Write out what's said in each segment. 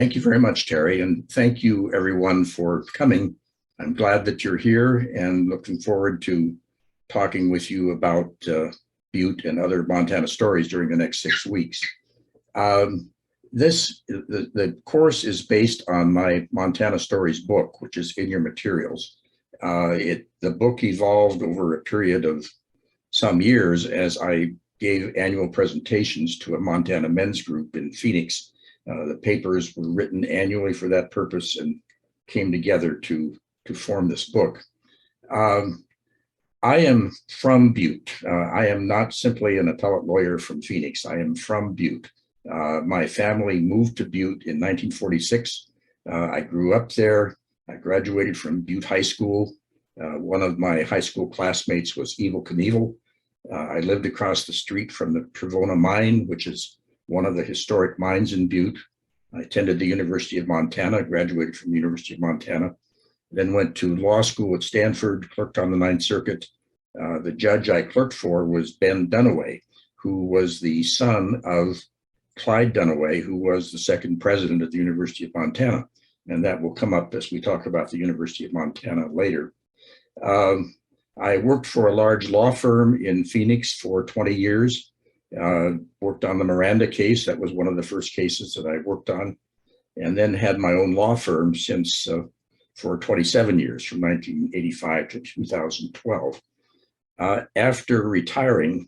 Thank you very much, Terry, and thank you everyone for coming. I'm glad that you're here and looking forward to talking with you about Butte and other Montana stories during the next 6 weeks. The course is based on my Montana Stories book, which is in your materials. The book evolved over a period of some years as I gave annual presentations to a Montana men's group in Phoenix. The papers were written annually for that purpose and came together to form this book. I am from Butte. I am not simply an appellate lawyer from Phoenix. I am from Butte. My family moved to Butte in 1946. I grew up there. I graduated from Butte High School. One of my high school classmates was Evel Knievel. I lived across the street from the Trevona Mine, which is one of the historic mines in Butte. I attended the University of Montana, graduated from the University of Montana, then went to law school at Stanford, clerked on the Ninth Circuit. The judge I clerked for was Ben Dunaway, who was the son of Clyde Dunaway, who was the second president of the University of Montana. And that will come up as we talk about the University of Montana later. I worked for a large law firm in Phoenix for 20 years, worked on the Miranda case. That was one of the first cases that I worked on, and then had my own law firm since for 27 years, from 1985 to 2012. After retiring,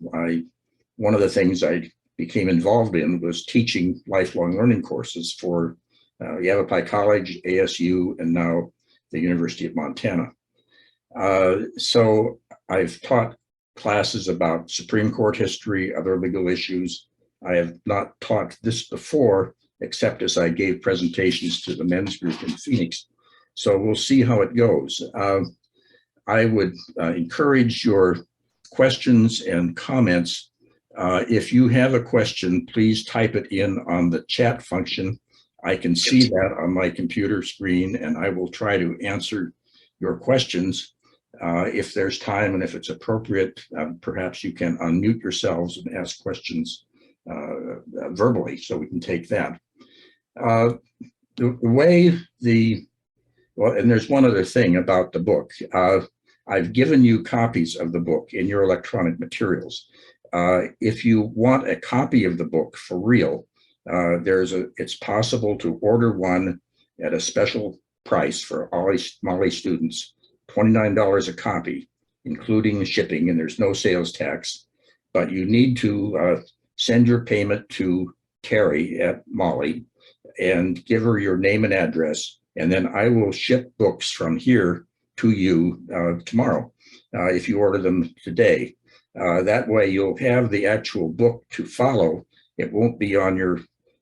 one of the things I became involved in was teaching lifelong learning courses for Yavapai College, ASU, and now the University of Montana. So I've taught classes about Supreme Court history, other legal issues. I have not taught this before, except as I gave presentations to the men's group in Phoenix. So we'll see how it goes. I would encourage your questions and comments. If you have a question, please type it in on the chat function. I can see that on my computer screen, and I will try to answer your questions. If there's time and if it's appropriate, perhaps you can unmute yourselves and ask questions verbally so we can take that. Well, and there's one other thing about the book. I've given you copies of the book in your electronic materials. If you want a copy of the book for real, it's possible to order one at a special price for all MOLLI students, $29 a copy, including shipping, and there's no sales tax. But you need to send your payment to Terry at MOLLI and give her your name and address, and then I will ship books from here to you tomorrow if you order them today. That way you'll have the actual book to follow. It won't be on your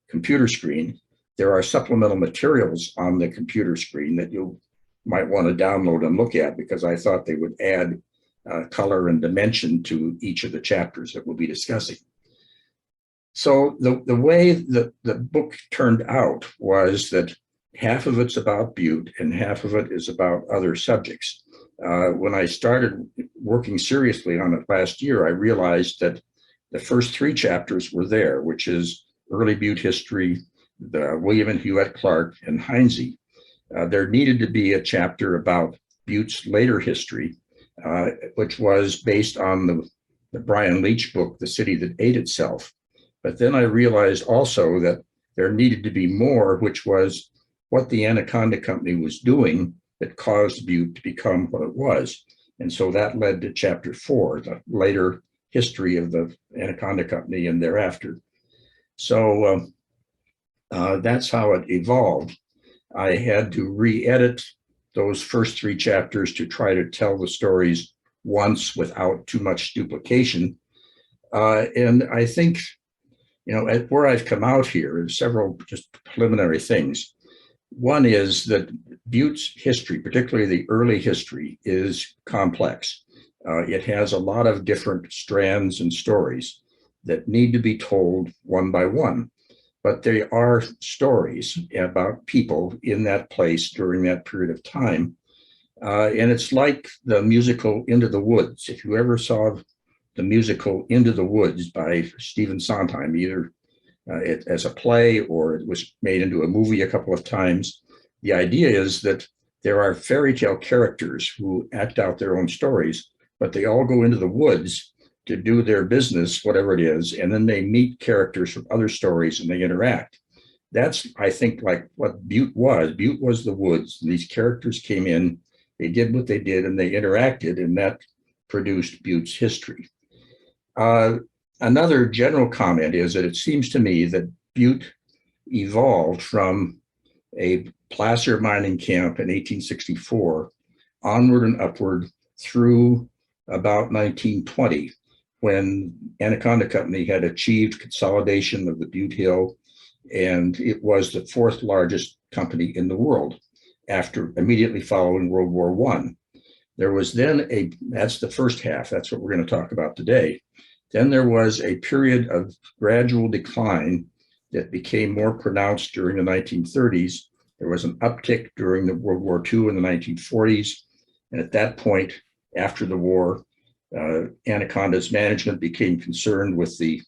computer screen. There are supplemental materials on the computer screen that you might want to download and look at, because I thought they would add color and dimension to each of the chapters that we'll be discussing. So the way that the book turned out was that half of it's about Butte and half of it is about other subjects. When I started working seriously on it last year, I realized that the first 3 chapters were there, which is early Butte history, the William and Huette Clark, and Heinze. There needed to be a chapter about Butte's later history, which was based on the Brian Leach book, The City That Ate Itself. But then I realized also that there needed to be more, which was what the Anaconda Company was doing that caused Butte to become what it was. And so that led to chapter 4, the later history of the Anaconda Company and thereafter. So that's how it evolved. I had to re-edit those first 3 chapters to try to tell the stories once without too much duplication. And I think, where I've come out here is several just preliminary things. One is that Butte's history, particularly the early history, is complex. It has a lot of different strands and stories that need to be told one by one. But they are stories about people in that place during that period of time. And it's like the musical Into the Woods. If you ever saw the musical Into the Woods by Stephen Sondheim, either it as a play, or it was made into a movie a couple of times. The idea is that there are fairy tale characters who act out their own stories, but they all go into the woods to do their business, whatever it is, and then they meet characters from other stories and they interact. That's, I think, like what Butte was. Butte was the woods. These characters came in, they did what they did, and they interacted, and that produced Butte's history. Another general comment is that it seems to me that Butte evolved from a placer mining camp in 1864 onward and upward through about 1920, when Anaconda Company had achieved consolidation of the Butte Hill, and it was the fourth largest company in the world after immediately following World War I. There was then that's the first half, that's what we're going to talk about today. Then there was a period of gradual decline that became more pronounced during the 1930s. There was an uptick during the World War II in the 1940s. And at that point, after the war, Anaconda's management became concerned with the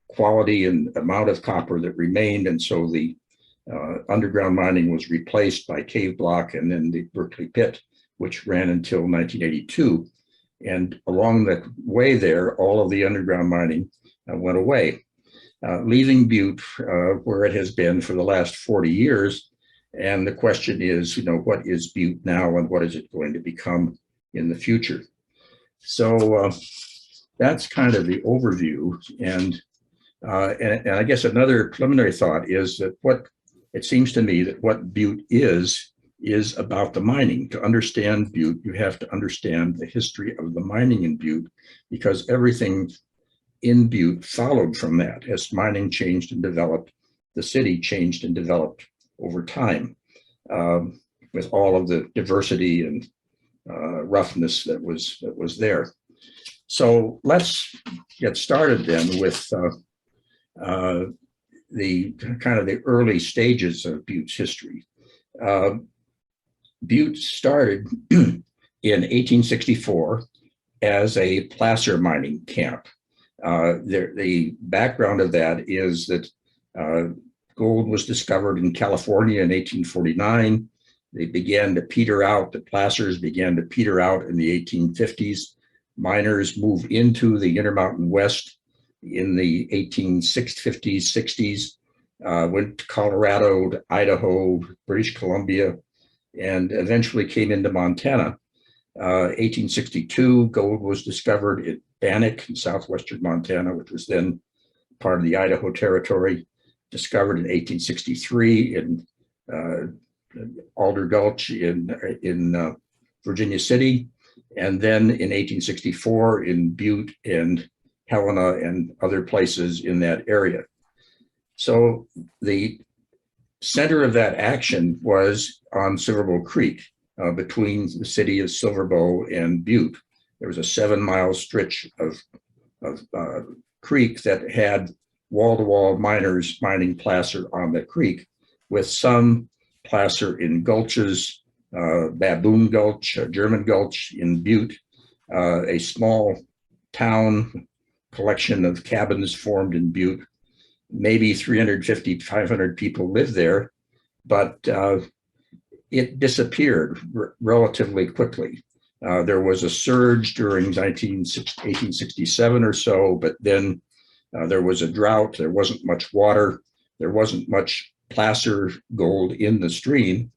quality and amount of copper that remained. And so the underground mining was replaced by cave block and then the Berkeley pit, which ran until 1982. And along the way there, all of the underground mining went away, leaving Butte where it has been for the last 40 years. And the question is, what is Butte now and what is it going to become in the future? So that's kind of the overview. And I guess another preliminary thought is that what it seems to me that what Butte is about the mining. To understand Butte, you have to understand the history of the mining in Butte, because everything in Butte followed from that. As mining changed and developed, the city changed and developed over time, with all of the diversity and roughness that was there. So let's get started then with the kind of the early stages of Butte's history. Butte started in 1864 as a placer mining camp. The background of that is that gold was discovered in California in 1849. They began to peter out, the placers began to peter out in the 1850s. Miners moved into the Intermountain West in the 1850s, 60s, went to Colorado, to Idaho, British Columbia, and eventually came into Montana. 1862, gold was discovered at Bannock in southwestern Montana, which was then part of the Idaho Territory. Discovered in 1863 in Alder Gulch in Virginia City, and then in 1864 in Butte and Helena and other places in that area. So the center of that action was on Silverbow Creek, between the city of Silverbow and Butte. There was a 7-mile stretch of creek that had wall-to-wall miners mining placer on the creek, with some placer in gulches, Baboon Gulch, German Gulch in Butte, a small town collection of cabins formed in Butte. Maybe 350, 500 people lived there, but it disappeared relatively quickly. There was a surge during 1867 or so, but then there was a drought. There wasn't much water. There wasn't much placer gold in the stream.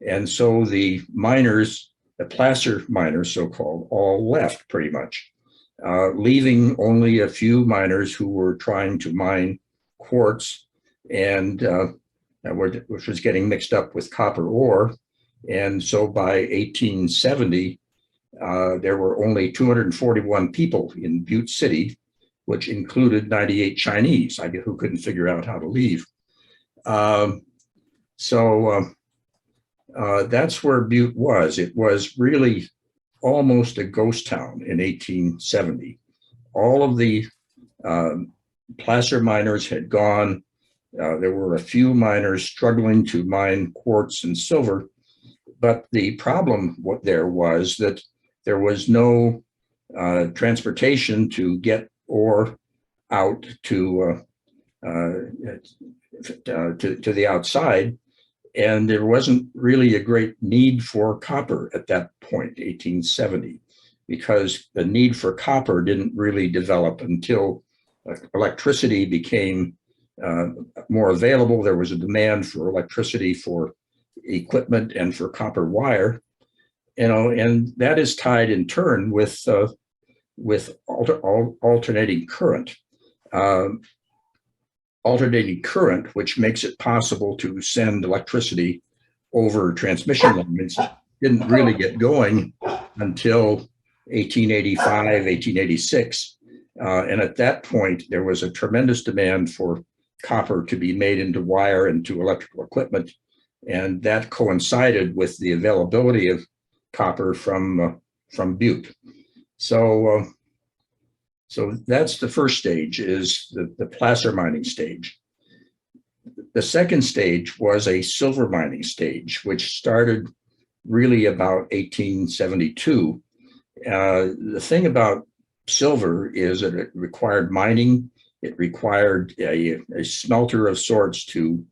And so the miners, the placer miners, so-called, all left pretty much, leaving only a few miners who were trying to mine quartz, and which was getting mixed up with copper ore. And so by 1870, there were only 241 people in Butte City, which included 98 Chinese who couldn't figure out how to leave. That's where Butte was. It was really almost a ghost town in 1870. All of the placer miners had gone. There were a few miners struggling to mine quartz and silver, but the problem there was that there was no transportation to get ore out to to the outside. And there wasn't really a great need for copper at that point, 1870, because the need for copper didn't really develop until electricity became more available. There was a demand for electricity for equipment and for copper wire, and that is tied in turn with alternating current. Alternating current, which makes it possible to send electricity over transmission lines, didn't really get going until 1885, 1886. And at that point, there was a tremendous demand for copper to be made into wire and to electrical equipment. And that coincided with the availability of copper from Butte. So that's the first stage, is the placer mining stage. The second stage was a silver mining stage, which started really about 1872. The thing about silver is that it required mining. It required a smelter of sorts to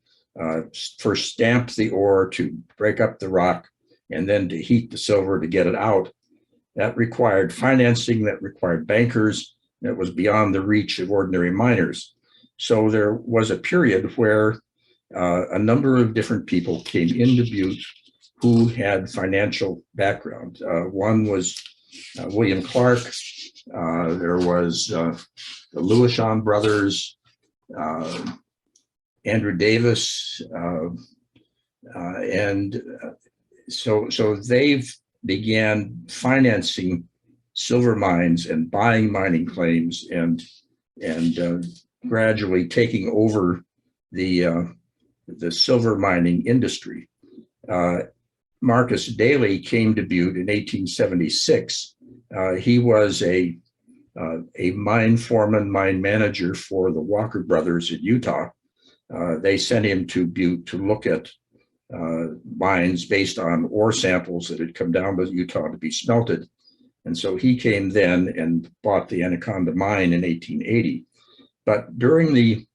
first stamp the ore, to break up the rock, and then to heat the silver to get it out. That required financing, that required bankers. That was beyond the reach of ordinary miners. So there was a period where a number of different people came into Butte who had financial background. One was William Clark. There was the Lewisham brothers, Andrew Davis, and so they began financing silver mines and buying mining claims and gradually taking over the silver mining industry. Marcus Daly came to Butte in 1876. He was a mine foreman, mine manager for the Walker brothers in Utah. They sent him to Butte to look at mines based on ore samples that had come down to Utah to be smelted. And so he came then and bought the Anaconda mine in 1880. But during the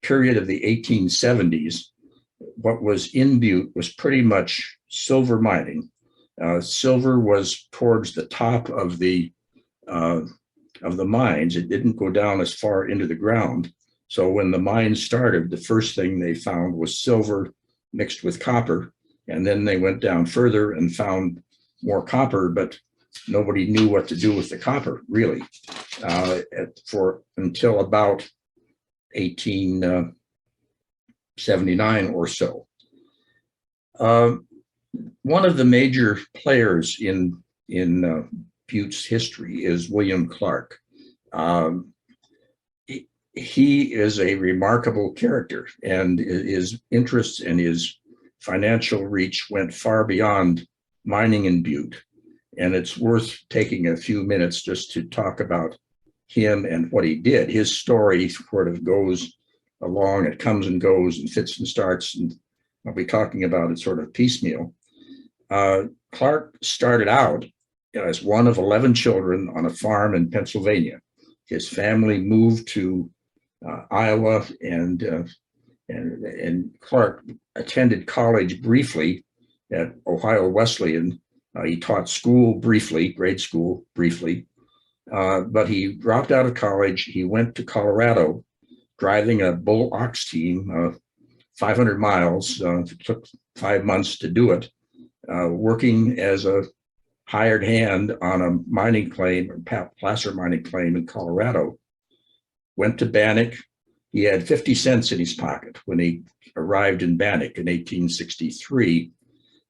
period of the 1870s, what was in Butte was pretty much silver mining. Silver was towards the top of the mines. It didn't go down as far into the ground. So when the mines started, the first thing they found was silver mixed with copper. And then they went down further and found more copper, but nobody knew what to do with the copper, really, for until about 1879 or so. One of the major players in Butte's history is William Clark. He is a remarkable character, and his interests and his financial reach went far beyond mining in Butte. And it's worth taking a few minutes just to talk about him and what he did. His story sort of goes along, it comes and goes and fits and starts, and I'll be talking about it sort of piecemeal. Clark started out as one of 11 children on a farm in Pennsylvania. His family moved to Iowa, and Clark attended college briefly at Ohio Wesleyan. He taught school briefly, grade school briefly, but he dropped out of college. He went to Colorado, driving a bull ox team, 500 miles. It took 5 months to do it, working as a hired hand on a mining claim, or placer mining claim in Colorado. Went to Bannock. He had 50 cents in his pocket when he arrived in Bannock in 1863.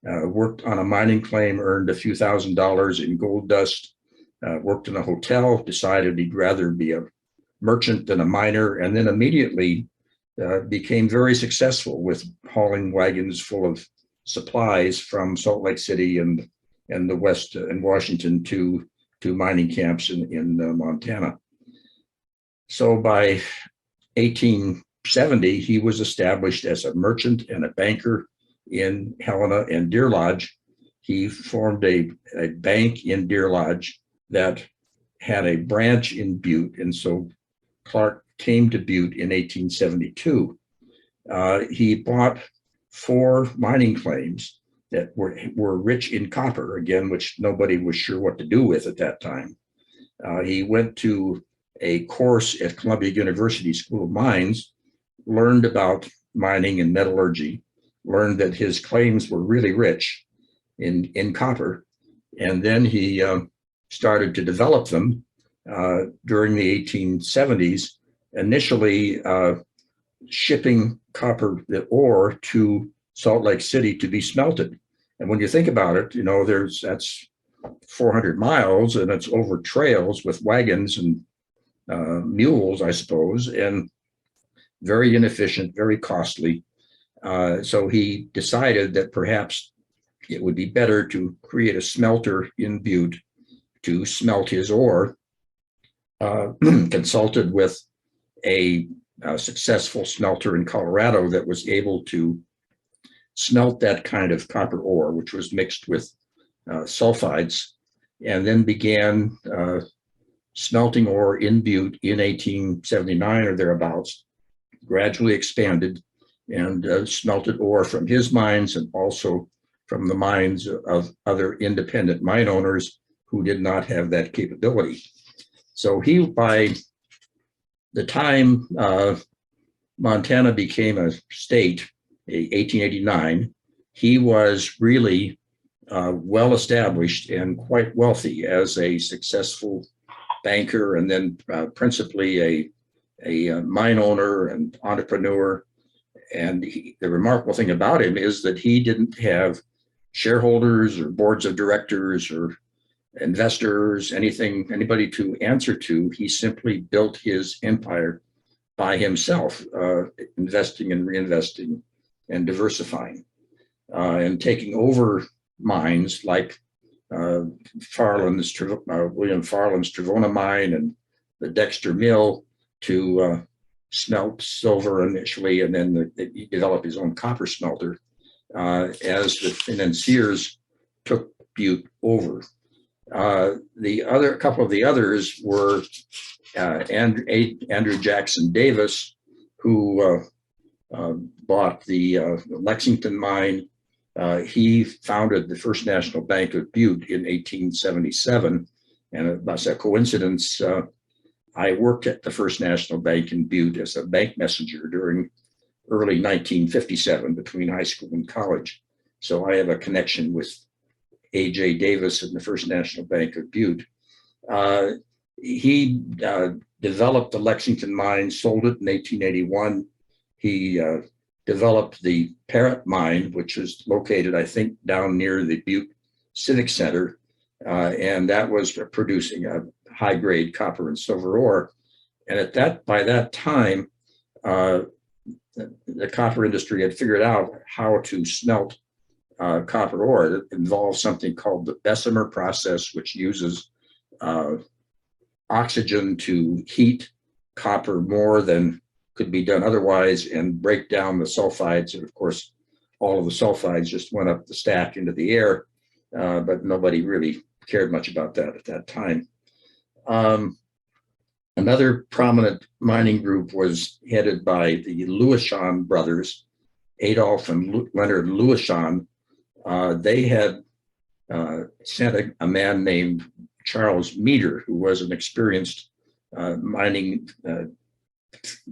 Worked on a mining claim, earned a few $1,000s in gold dust, worked in a hotel, decided he'd rather be a merchant than a miner, and then immediately became very successful with hauling wagons full of supplies from Salt Lake City and the West and Washington to mining camps in Montana. So by 1870, he was established as a merchant and a banker in Helena and Deer Lodge. He formed a bank in Deer Lodge that had a branch in Butte. And so Clark came to Butte in 1872. He bought 4 mining claims that were rich in copper, again, which nobody was sure what to do with at that time. He went to a course at Columbia University School of Mines, learned about mining and metallurgy, learned that his claims were really rich in copper, and then he started to develop them during the 1870s, initially shipping copper, the ore, to Salt Lake City to be smelted. And when you think about it, you know, that's 400 miles, and it's over trails with wagons and mules, I suppose, and very inefficient, very costly. So he decided that perhaps it would be better to create a smelter in Butte to smelt his ore. Consulted with a successful smelter in Colorado that was able to smelt that kind of copper ore, which was mixed with sulfides, and then began smelting ore in Butte in 1879 or thereabouts, gradually expanded and smelted ore from his mines and also from the mines of other independent mine owners who did not have that capability. So he, by the time Montana became a state, 1889, he was really well established and quite wealthy as a successful banker, and then principally a mine owner and entrepreneur. And the remarkable thing about him is that he didn't have shareholders or boards of directors or investors, anybody to answer to. He simply built his empire by himself, investing and reinvesting and diversifying, and taking over mines like William Farland's Trevona mine and the Dexter Mill to smelt silver initially, and then he developed his own copper smelter and then Sears took Butte over. The couple of the others were Andrew Jackson Davis, who bought the Lexington mine. He founded the First National Bank of Butte in 1877, and by a coincidence, I worked at the First National Bank in Butte as a bank messenger during early 1957 between high school and college. So I have a connection with A.J. Davis and the First National Bank of Butte. He developed the Lexington mine, sold it in 1881. He developed the Parrott mine, which is located, I think, down near the Butte Civic Center, and that was producing a high-grade copper and silver ore. And by that time, the copper industry had figured out how to smelt copper ore. It involves something called the Bessemer process, which uses oxygen to heat copper more than could be done otherwise and break down the sulfides. And of course, all of the sulfides just went up the stack into the air, but nobody really cared much about that at that time. Another prominent mining group was headed by the Louishan brothers, Adolph and Leonard Louishan. They had sent a man named Charles Meader, who was an experienced mining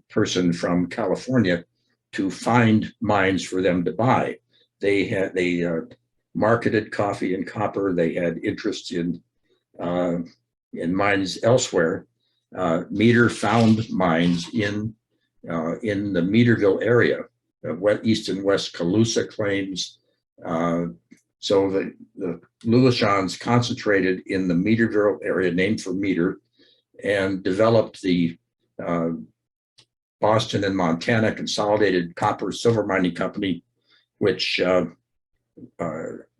person from California, to find mines for them to buy. They marketed coffee and copper. They had interests in mines elsewhere. Meader found mines in the Meaderville area, east and west Colusa claims. So the Louishans concentrated in the Meaderville area, named for Meader, and developed the Boston and Montana Consolidated Copper Silver Mining Company, which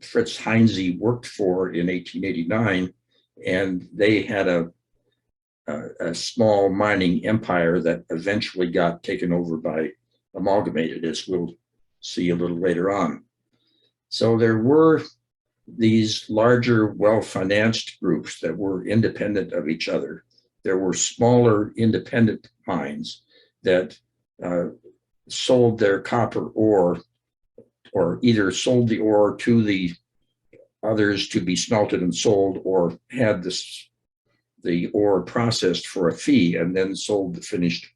Fritz Heinze worked for in 1889, and they had a small mining empire that eventually got taken over by Amalgamated, as we'll see a little later on. So there were these larger, well-financed groups that were independent of each other. there were smaller independent mines that sold their copper ore, or either sold the ore to the others to be smelted and sold, or had the ore processed for a fee and then sold the finished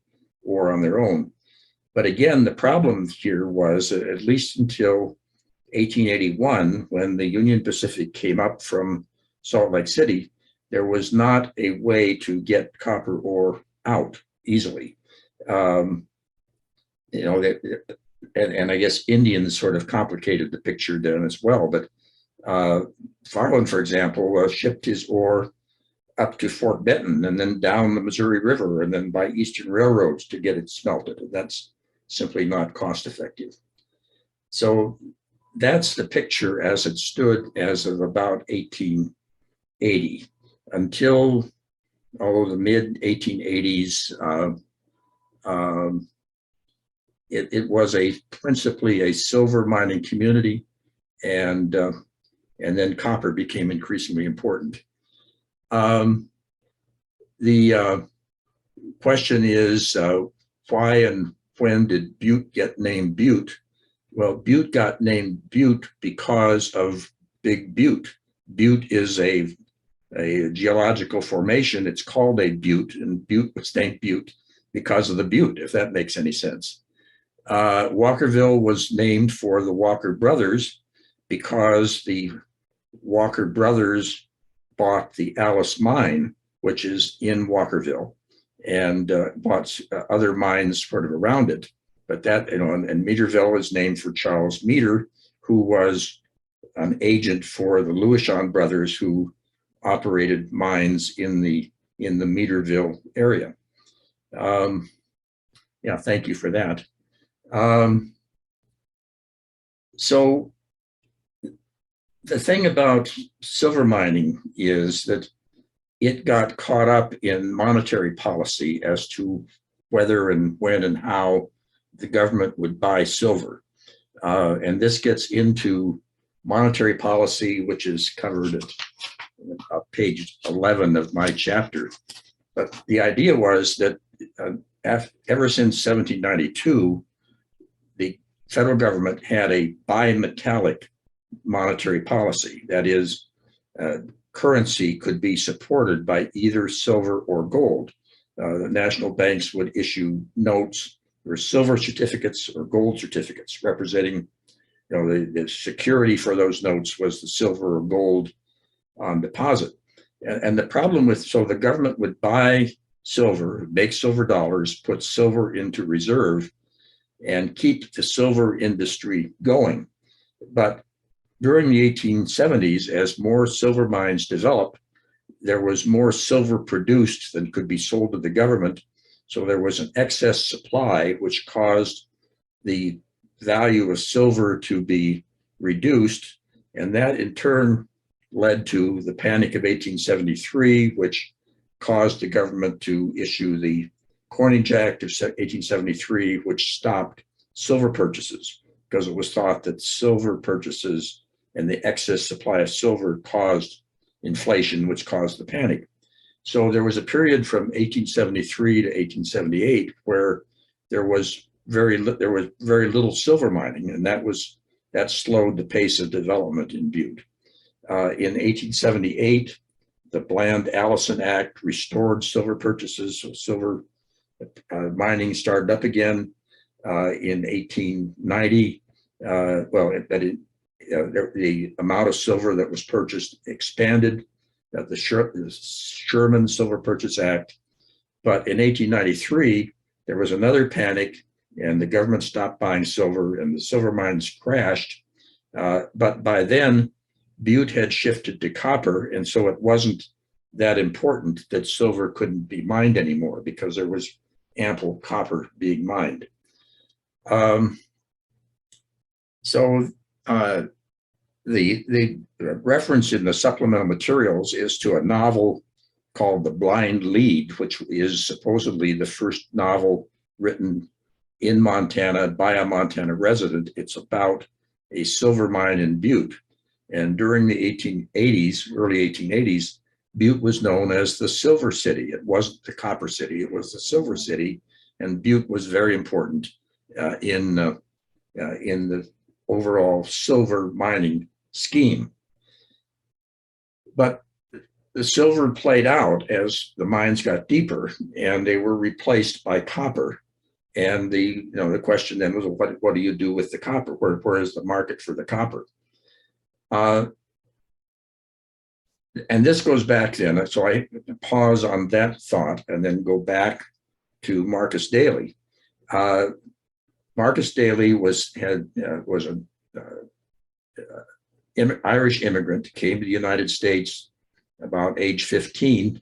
ore on their own. But again, the problem here was that at least until 1881, when the Union Pacific came up from Salt Lake City, there was not a way to get copper ore out easily. And I guess Indians sort of complicated the picture then as well. But Farland, for example, shipped his ore up to Fort Benton and then down the Missouri River and then by Eastern railroads to get it smelted. That's simply not cost effective. So that's the picture as it stood as of about 1880 until the mid 1880s. It was principally a silver mining community, and then copper became increasingly important. The question is, why and when did Butte get named Butte? Well, Butte got named Butte because of Big Butte. Butte is a geological formation. It's called a butte, and Butte was named Butte because of the butte, if that makes any sense. Walkerville was named for the Walker brothers because the Walker brothers bought the Alice mine, which is in Walkerville, and bought other mines sort of around it. But that, and Meaderville is named for Charles Meader, who was an agent for the Lewishon brothers, who operated mines in the Meaderville area. Yeah, thank you for that. So the thing about silver mining is that it got caught up in monetary policy as to whether and when and how the government would buy silver. And this gets into monetary policy, which is covered at page 11 of my chapter. But the idea was that ever since 1792, the federal government had a bimetallic monetary policy. That is, currency could be supported by either silver or gold. The national banks would issue notes or silver certificates or gold certificates representing, the security for those notes was the silver or gold on deposit. And the problem so the government would buy silver, make silver dollars, put silver into reserve, and keep the silver industry going. But during the 1870s, as more silver mines developed, there was more silver produced than could be sold to the government. So there was an excess supply, which caused the value of silver to be reduced. And that in turn led to the Panic of 1873, which caused the government to issue the Coinage Act of 1873, which stopped silver purchases because it was thought that silver purchases and the excess supply of silver caused inflation, which caused the panic. So there was a period from 1873 to 1878 where there was very little silver mining, and that slowed the pace of development in Butte. In 1878, the Bland-Allison Act restored silver purchases, so silver mining started up again. In 1890, the amount of silver that was purchased expanded, the Sherman Silver Purchase Act. But in 1893, there was another panic, and the government stopped buying silver, and the silver mines crashed. But by then, Butte had shifted to copper, and so it wasn't that important that silver couldn't be mined anymore because there was ample copper being mined. The reference in the supplemental materials is to a novel called The Blind Lead, which is supposedly the first novel written in Montana by a Montana resident. It's about a silver mine in Butte. And during the 1880s, early 1880s, Butte was known as the Silver City. It wasn't the Copper City, it was the Silver City, and Butte was very important in the overall silver mining scheme. But the silver played out as the mines got deeper, and they were replaced by copper. And the question then was, what do you do with the copper? Where is the market for the copper? And this goes back then, so I pause on that thought and then go back to Marcus Daly. Marcus Daly was an Irish immigrant, came to the United States about age 15,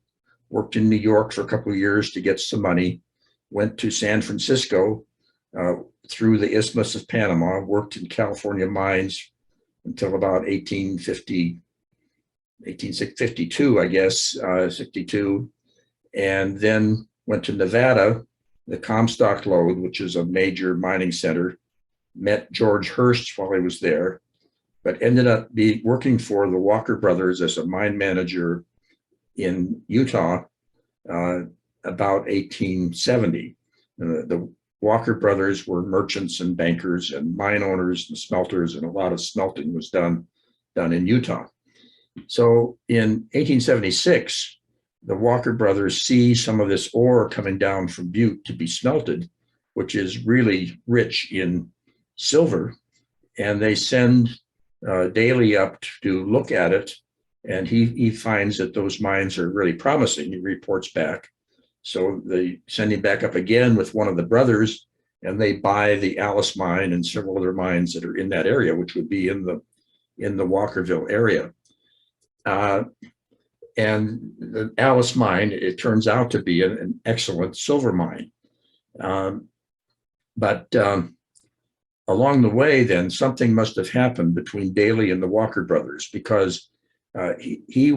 worked in New York for a couple of years to get some money, went to San Francisco through the Isthmus of Panama, worked in California mines until about 1852, I guess, 62, and then went to Nevada, the Comstock Lode, which is a major mining center, met George Hurst while he was there, but ended up working for the Walker Brothers as a mine manager in Utah about 1870. The Walker Brothers were merchants and bankers and mine owners and smelters, and a lot of smelting was done in Utah. So in 1876, the Walker Brothers see some of this ore coming down from Butte to be smelted, which is really rich in silver, and they send Daly up to look at it, and he finds that those mines are really promising. He reports back. So they send him back up again with one of the brothers, and they buy the Alice mine and several other mines that are in that area, which would be in the Walkerville area. And the Alice mine, it turns out to be an excellent silver mine. But along the way, then, something must have happened between Daly and the Walker Brothers, because he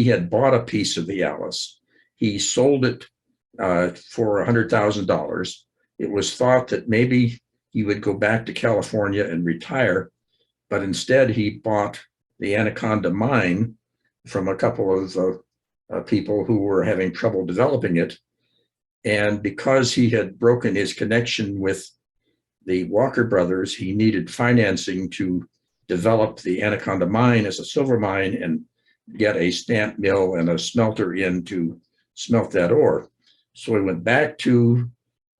had bought a piece of the Alice. He sold it for $100,000. It was thought that maybe he would go back to California and retire, but instead he bought the Anaconda mine from a couple of people who were having trouble developing it. And because he had broken his connection with the Walker Brothers, he needed financing to develop the Anaconda mine as a silver mine and get a stamp mill and a smelter in to smelt that ore. So he went back to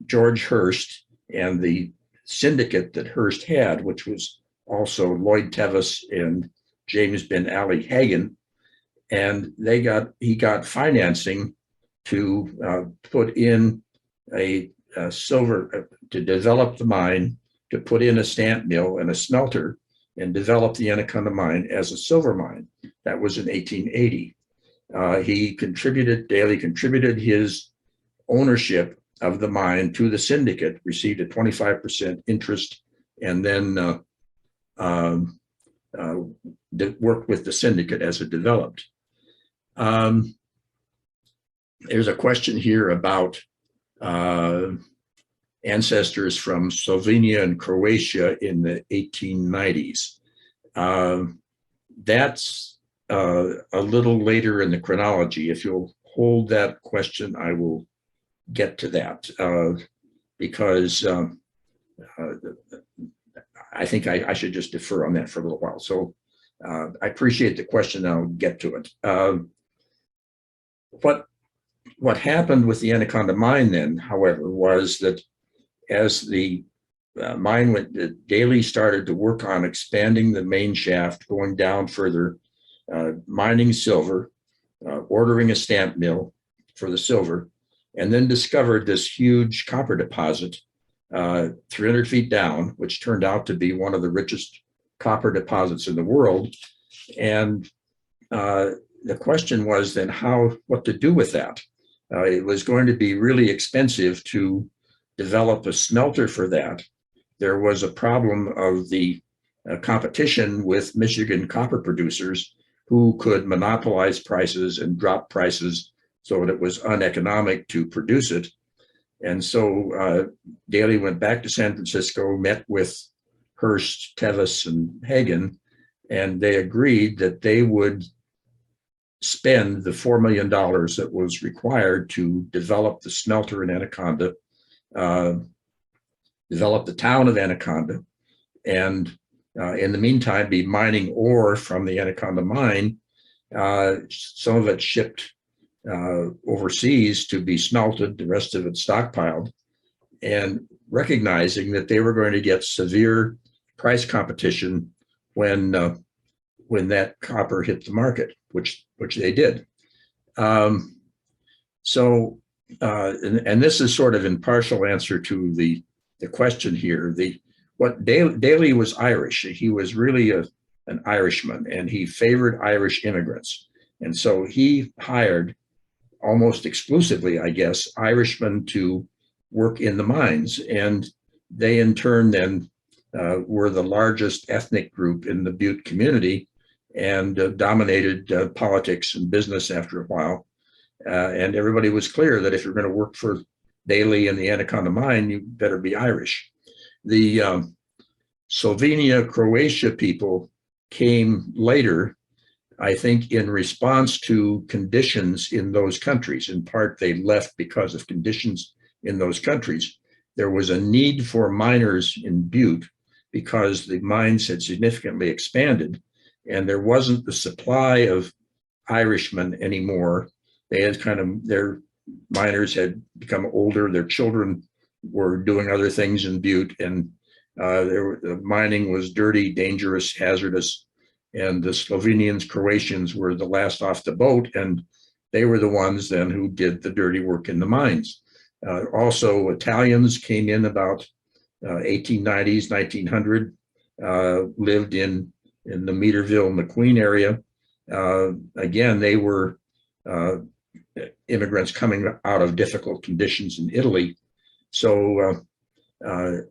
George Hurst and the syndicate that Hurst had, which was also Lloyd Tevis and James Ben Ali Hagen, and he got financing to put in a silver, to develop the mine, to put in a stamp mill and a smelter, and develop the Anaconda mine as a silver mine. That was in 1880. Daly contributed his ownership of the mine to the syndicate, received a 25% interest, and then worked with the syndicate as it developed. There's a question here about ancestors from Slovenia and Croatia in the 1890s. That's a little later in the chronology. If you'll hold that question, I will get to that, because I think I should just defer on that for a little while. So I appreciate the question. I'll get to it. What happened with the Anaconda mine then, however, was that as the mine went, Daly started to work on expanding the main shaft, going down further, mining silver, ordering a stamp mill for the silver, and then discovered this huge copper deposit 300 feet down, which turned out to be one of the richest copper deposits in the world. And the question was then what to do with that. It was going to be really expensive to develop a smelter for that. There was a problem of the competition with Michigan copper producers who could monopolize prices and drop prices so that it was uneconomic to produce it. And so Daly went back to San Francisco, met with Hurst, Tevis, and Hagen, and they agreed that they would spend the $4 million that was required to develop the smelter in Anaconda, develop the town of Anaconda, and in the meantime be mining ore from the Anaconda mine, some of it shipped overseas to be smelted, the rest of it stockpiled, and recognizing that they were going to get severe price competition when that copper hit the market, which they did. And this is sort of in partial answer to the question here. Daly was Irish. He was really an Irishman, and he favored Irish immigrants. And so he hired almost exclusively, I guess, Irishmen to work in the mines. And they in turn then were the largest ethnic group in the Butte community and dominated politics and business after a while. And everybody was clear that if you're going to work for Daly in the Anaconda mine, you better be Irish. The Slovenia, Croatia people came later, I think, in response to conditions in those countries. In part, they left because of conditions in those countries. There was a need for miners in Butte because the mines had significantly expanded, and there wasn't the supply of Irishmen anymore. They had their miners had become older, their children were doing other things in Butte, and the mining was dirty, dangerous, hazardous, and the Slovenians, Croatians were the last off the boat, and they were the ones then who did the dirty work in the mines. Also, Italians came in about 1890s, 1900, lived in the Meterville, McQueen area. Again, they were immigrants coming out of difficult conditions in Italy. So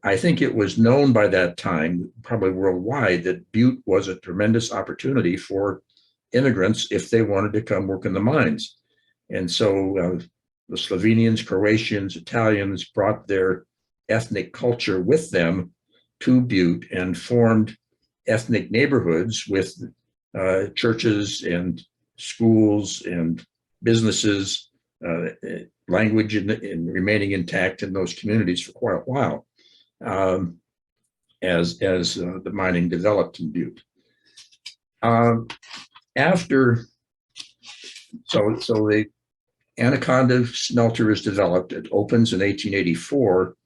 I think it was known by that time, probably worldwide, that Butte was a tremendous opportunity for immigrants if they wanted to come work in the mines. And so the Slovenians, Croatians, Italians brought their ethnic culture with them to Butte and formed ethnic neighborhoods with churches and schools and businesses, language and remaining intact in those communities for quite a while as the mining developed in Butte. So the Anaconda smelter is developed. It opens in 1884.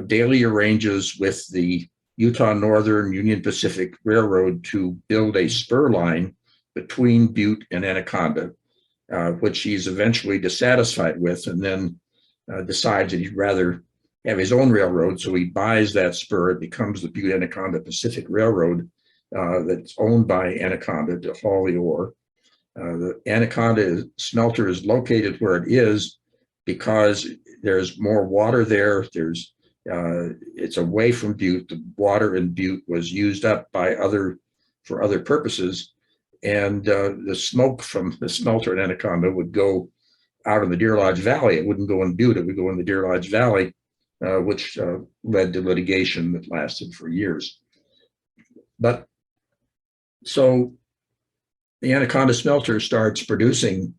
Daly arranges with the Utah Northern Union Pacific Railroad to build a spur line between Butte and Anaconda, which he's eventually dissatisfied with, and then decides that he'd rather have his own railroad. So he buys that spur. It becomes the Butte Anaconda Pacific Railroad that's owned by Anaconda to haul the ore. The Anaconda smelter is located where it is because there's more water there. It's away from Butte. The water in Butte was used up for other purposes, and the smoke from the smelter in Anaconda would go out in the Deer Lodge Valley. It wouldn't go in Butte. It would go in the Deer Lodge Valley, which led to litigation that lasted for years. But so the Anaconda smelter starts producing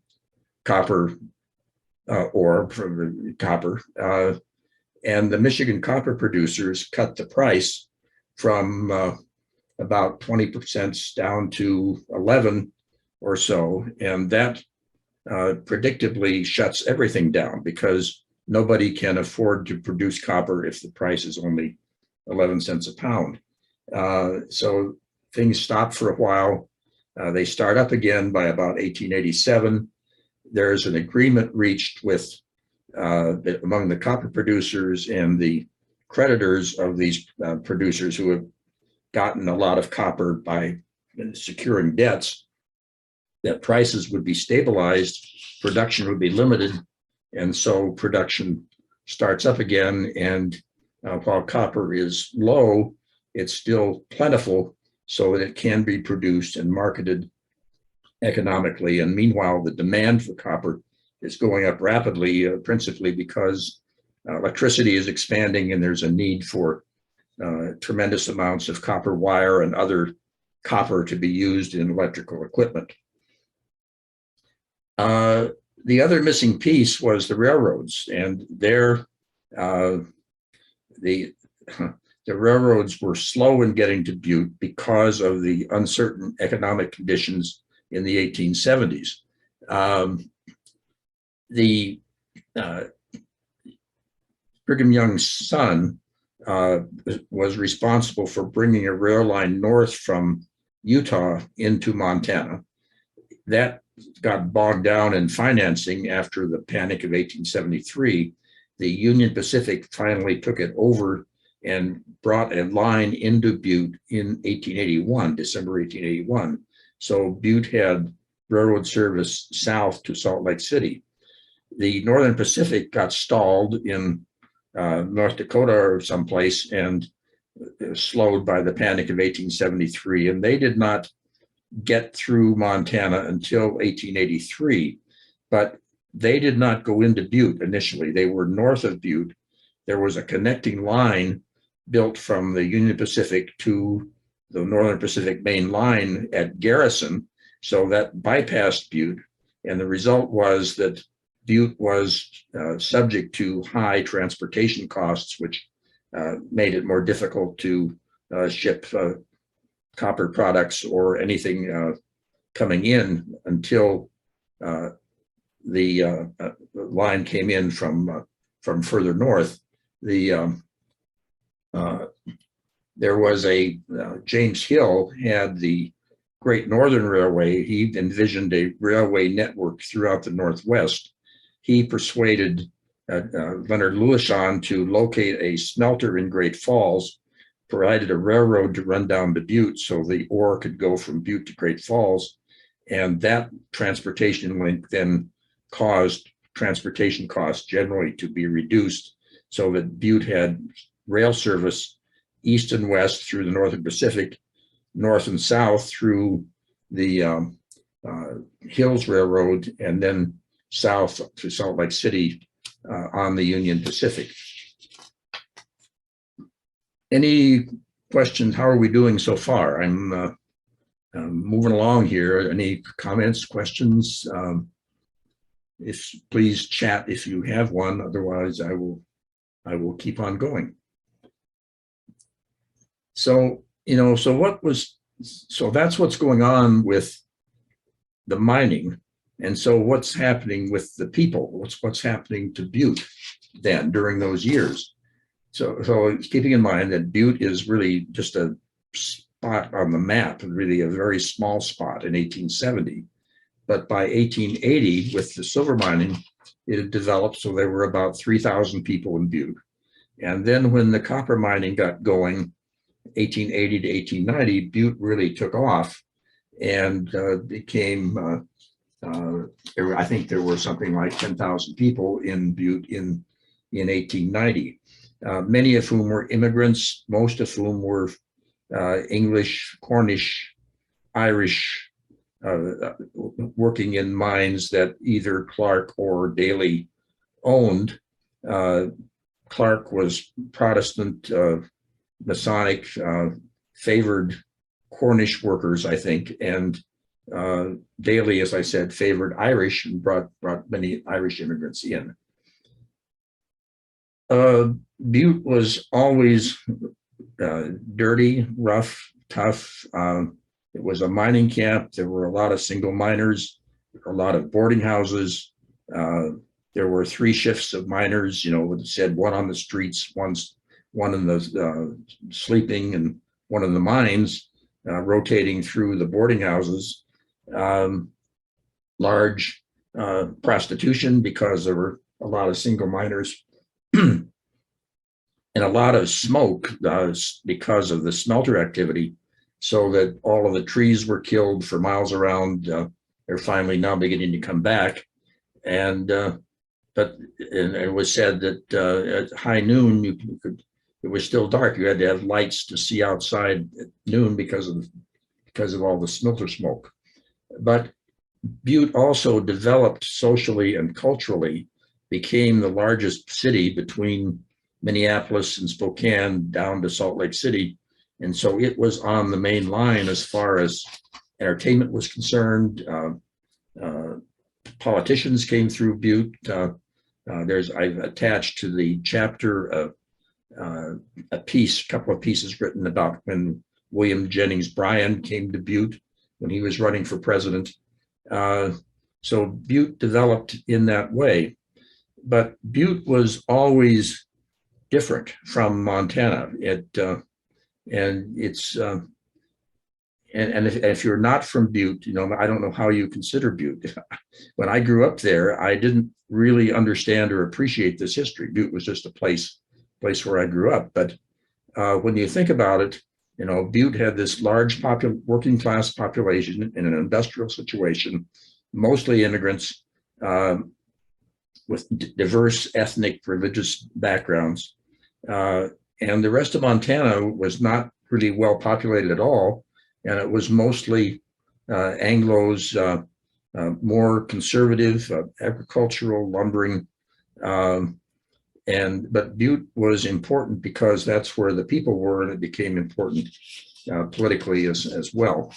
copper ore from copper, and the Michigan copper producers cut the price from about 20% down to 11 or so, and that predictably shuts everything down because nobody can afford to produce copper if the price is only 11 cents a pound. So things stop for a while. They start up again by about 1887. There's an agreement reached with among the copper producers and the creditors of these producers who have gotten a lot of copper by securing debts, that prices would be stabilized, production would be limited, and so production starts up again. And while copper is low, it's still plentiful so that it can be produced and marketed economically. And meanwhile, the demand for copper is going up rapidly, principally because electricity is expanding and there's a need for tremendous amounts of copper wire and other copper to be used in electrical equipment. Uh, the other missing piece was the railroads, and uh, the the railroads were slow in getting to Butte because of the uncertain economic conditions in the 1870s. The Brigham Young's son uh, was responsible for bringing a rail line north from Utah into Montana. That got bogged down in financing after the Panic of 1873. The Union Pacific finally took it over and brought a line into Butte in 1881, December 1881. So Butte had railroad service south to Salt Lake City. The Northern Pacific got stalled in North Dakota or someplace and slowed by the Panic of 1873. And they did not get through Montana until 1883, but they did not go into Butte initially. They were north of Butte. There was a connecting line built from the Union Pacific to the Northern Pacific main line at Garrison, so that bypassed Butte. And the result was that Butte was subject to high transportation costs, which made it more difficult to ship copper products or anything coming in until the line came in from further north. There was a James Hill had the Great Northern Railway. He envisioned a railway network throughout the Northwest. He persuaded Leonard Lewishon to locate a smelter in Great Falls, provided a railroad to run down to Butte so the ore could go from Butte to Great Falls. And that transportation link then caused transportation costs generally to be reduced so that Butte had rail service east and west through the Northern Pacific, north and south through the Hills Railroad, and then south to Salt Lake City on the Union Pacific. Any questions? How are we doing so far? I'm moving along here. Any comments, questions? Please chat if you have one. Otherwise, I will keep on going. So so that's what's going on with the mining, and so what's happening with the people? What's happening to Butte then during those years? So keeping in mind that Butte is really just a spot on the map, really a very small spot in 1870. But by 1880, with the silver mining, it had developed so there were about 3,000 people in Butte. And then when the copper mining got going, 1880 to 1890, Butte really took off and became, I think there were something like 10,000 people in Butte in 1890. Many of whom were immigrants, most of whom were English, Cornish, Irish, working in mines that either Clark or Daly owned. Clark was Protestant, Masonic, favored Cornish workers, I think, and Daly, as I said, favored Irish and brought many Irish immigrants in. Butte was always dirty, rough, tough. It was a mining camp. There were a lot of single miners, a lot of boarding houses. There were 3 shifts of miners, it said one on the streets, one in the sleeping, and one in the mines, rotating through the boarding houses. Large prostitution because there were a lot of single miners. And a lot of smoke because of the smelter activity, so that all of the trees were killed for miles around. They're finally now beginning to come back. And it was said that at high noon, it was still dark. You had to have lights to see outside at noon because of all the smelter smoke. But Butte also developed socially and culturally, became the largest city between Minneapolis and Spokane down to Salt Lake City. And so it was on the main line as far as entertainment was concerned. politicians came through Butte. I've attached to the chapter a couple of pieces written about when William Jennings Bryan came to Butte when he was running for president. So Butte developed in that way, but Butte was always different from Montana. And if you're not from Butte, I don't know how you consider Butte. When I grew up there, I didn't really understand or appreciate this history. Butte was just a place where I grew up. But when you think about it, Butte had this large working class population in an industrial situation, mostly immigrants with diverse ethnic, religious backgrounds. And the rest of Montana was not really well populated at all. And it was mostly Anglos, more conservative, agricultural, lumbering. But Butte was important because that's where the people were, and it became important politically as well.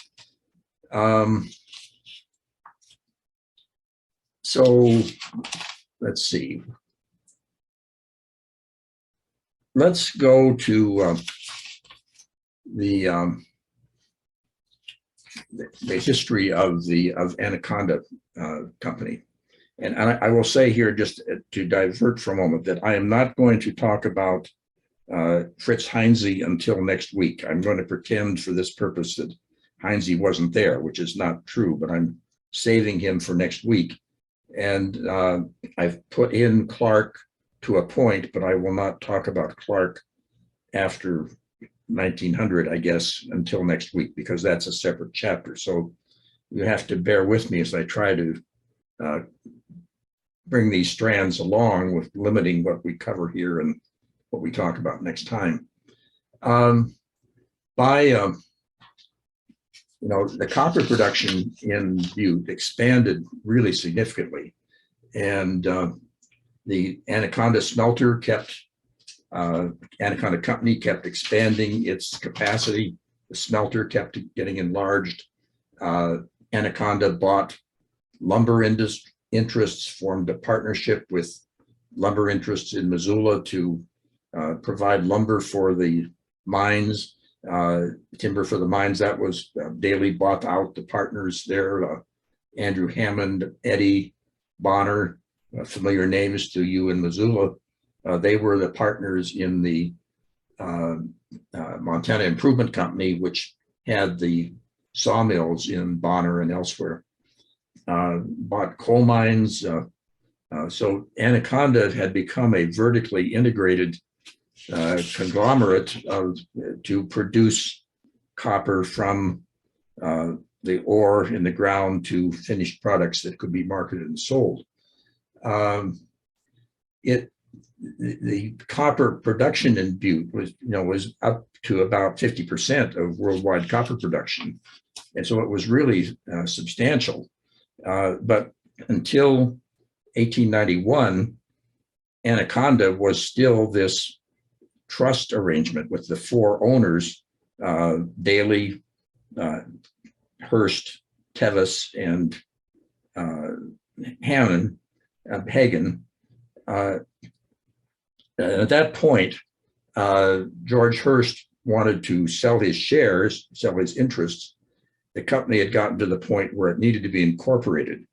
So let's see. Let's go to the history of Anaconda Company. And I will say here, just to divert for a moment, that I am not going to talk about Fritz Heinze until next week. I'm going to pretend for this purpose that Heinze wasn't there, which is not true, but I'm saving him for next week. And I've put in Clark to a point, but I will not talk about Clark after 1900, I guess, until next week, because that's a separate chapter. So you have to bear with me as I try to bring these strands along with limiting what we cover here and what we talk about next time. The copper production in Butte expanded really significantly, and the Anaconda smelter Anaconda Company kept expanding its capacity. The smelter kept getting enlarged. Anaconda bought lumber interests, formed a partnership with lumber interests in Missoula to provide lumber for the mines, timber for the mines. That was Daly bought out the partners there, Andrew Hammond, Eddie Bonner, familiar names to you in Missoula. They were the partners in the Montana Improvement Company, which had the sawmills in Bonner and elsewhere. Bought coal mines. So Anaconda had become a vertically integrated conglomerate to produce copper from the ore in the ground to finished products that could be marketed and sold. The copper production in Butte was up to about 50% of worldwide copper production, and so it was really substantial. But until 1891, Anaconda was still this trust arrangement with the four owners, Daly, Hearst, Tevis, and Hagen. At that point, George Hearst wanted to sell his shares, sell his interests. The company had gotten to the point where it needed to be incorporated.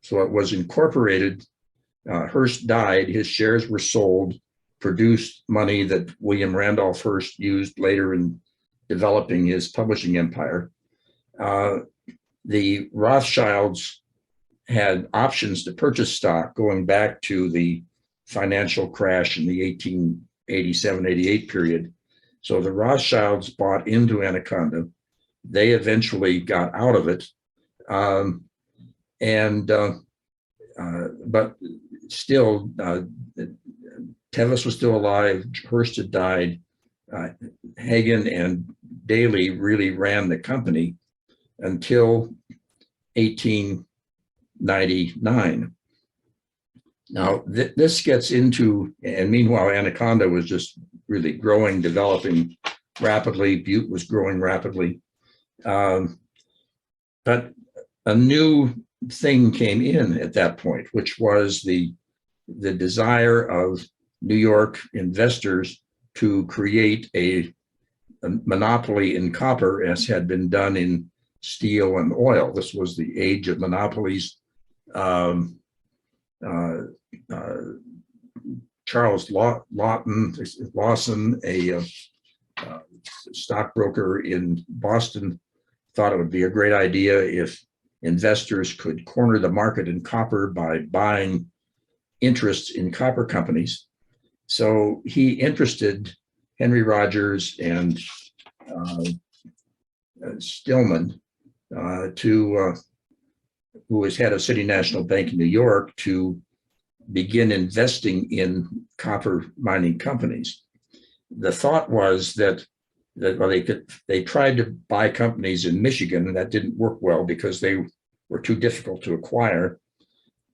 So it was incorporated. Hearst died, his shares were sold, produced money that William Randolph Hearst used later in developing his publishing empire. The Rothschilds had options to purchase stock going back to the financial crash in the 1887-88 period. So the Rothschilds bought into Anaconda. They eventually got out of it. But still, Tevis was still alive, Hearst had died. Hagen and Daly really ran the company until 1899. Now, this gets into, and meanwhile, Anaconda was just really growing, developing rapidly. Butte was growing rapidly. But a new thing came in at that point, which was the desire of New York investors to create a monopoly in copper, as had been done in steel and oil. This was the age of monopolies. Charles Lawson, a stockbroker in Boston, thought it would be a great idea if investors could corner the market in copper by buying interests in copper companies. So he interested Henry Rogers and Stillman, who was head of City National Bank in New York, to begin investing in copper mining companies. The thought was that they tried to buy companies in Michigan, and that didn't work well because they were too difficult to acquire.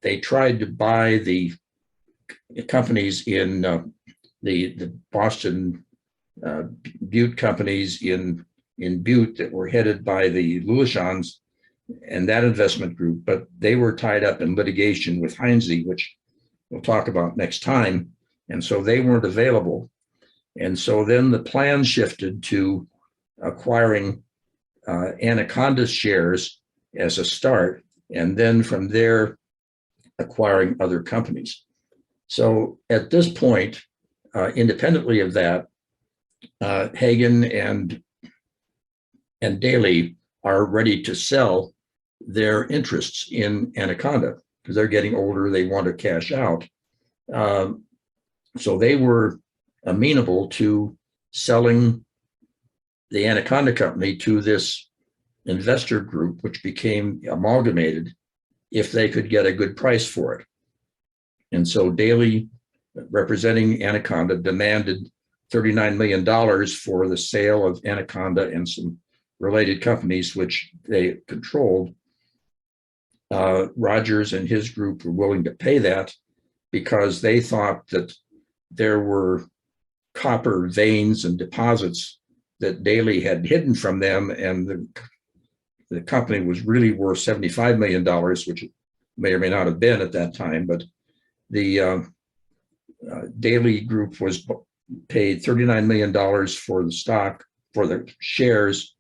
They tried to buy the companies in the Boston Butte companies in Butte that were headed by the Lewishans and that investment group, but they were tied up in litigation with Heinze, which we'll talk about next time. And so they weren't available. And so then the plan shifted to acquiring Anaconda shares as a start, and then from there, acquiring other companies. So at this point, independently of that, Hagen and Daly are ready to sell their interests in Anaconda because they're getting older, they want to cash out. So they were amenable to selling the Anaconda Company to this investor group, which became Amalgamated, if they could get a good price for it. And so Daly, representing Anaconda, demanded $39 million for the sale of Anaconda and some related companies which they controlled. Rogers and his group were willing to pay that because they thought that there were copper veins and deposits that Daly had hidden from them, and the company was really worth $75 million, which it may or may not have been at that time, but the Daly group was paid $39 million for the stock, for the shares.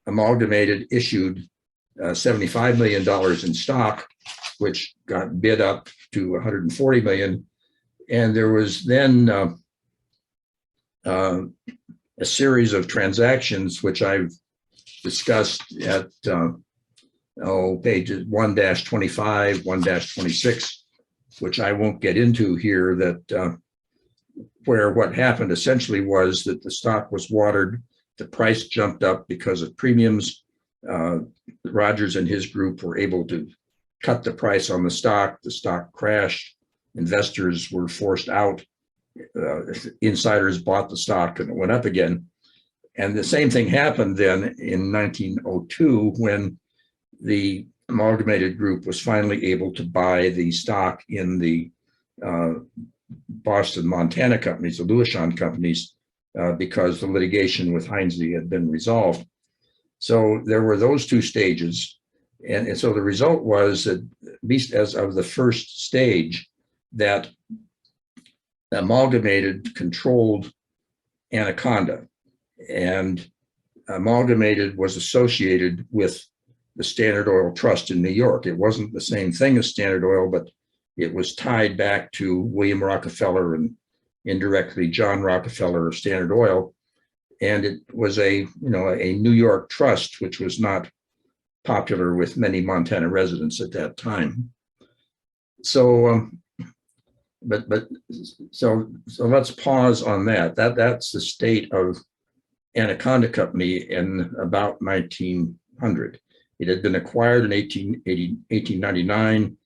Amalgamated issued $75 million in stock, which got bid up to $140 million. And there was then a series of transactions, which I've discussed at pages 1-25, 1-26, which I won't get into here, that where what happened essentially was that the stock was watered, the price jumped up because of premiums. Rogers and his group were able to cut the price on the stock crashed, investors were forced out, insiders bought the stock and it went up again. And the same thing happened then in 1902 when the Amalgamated group was finally able to buy the stock in the Boston, Montana companies, the Lewishan companies, because the litigation with Heinze had been resolved. So there were those two stages. And so the result was that, at least as of the first stage, that Amalgamated controlled Anaconda, and Amalgamated was associated with the Standard Oil Trust in New York. It wasn't the same thing as Standard Oil, but it was tied back to William Rockefeller and indirectly John Rockefeller of Standard Oil. And it was a New York trust, which was not popular with many Montana residents at that time. So, so let's pause on that. That's the state of Anaconda Company in about 1900. It had been acquired in 1899.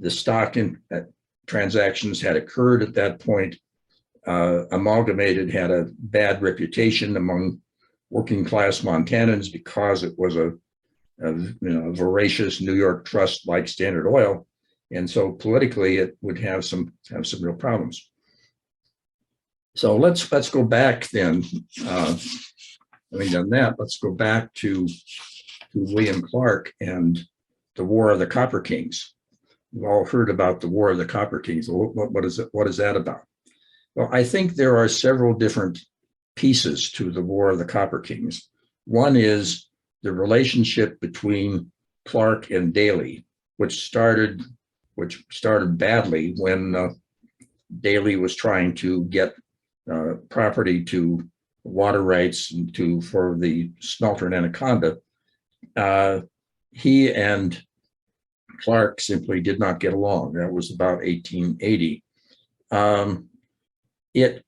The stock transactions had occurred at that point. Amalgamated had a bad reputation among working class Montanans because it was a voracious New York trust like Standard Oil, and so politically it would have some real problems. So let's go back then. Having done that, let's go back to William Clark and the War of the Copper Kings. We've all heard about the War of the Copper Kings. What is it? What is that about? Well, I think there are several different pieces to the War of the Copper Kings. One is the relationship between Clark and Daly, which started badly when Daly was trying to get property to water rights and for the smelter in Anaconda. He and Clark simply did not get along. That was about 1880. It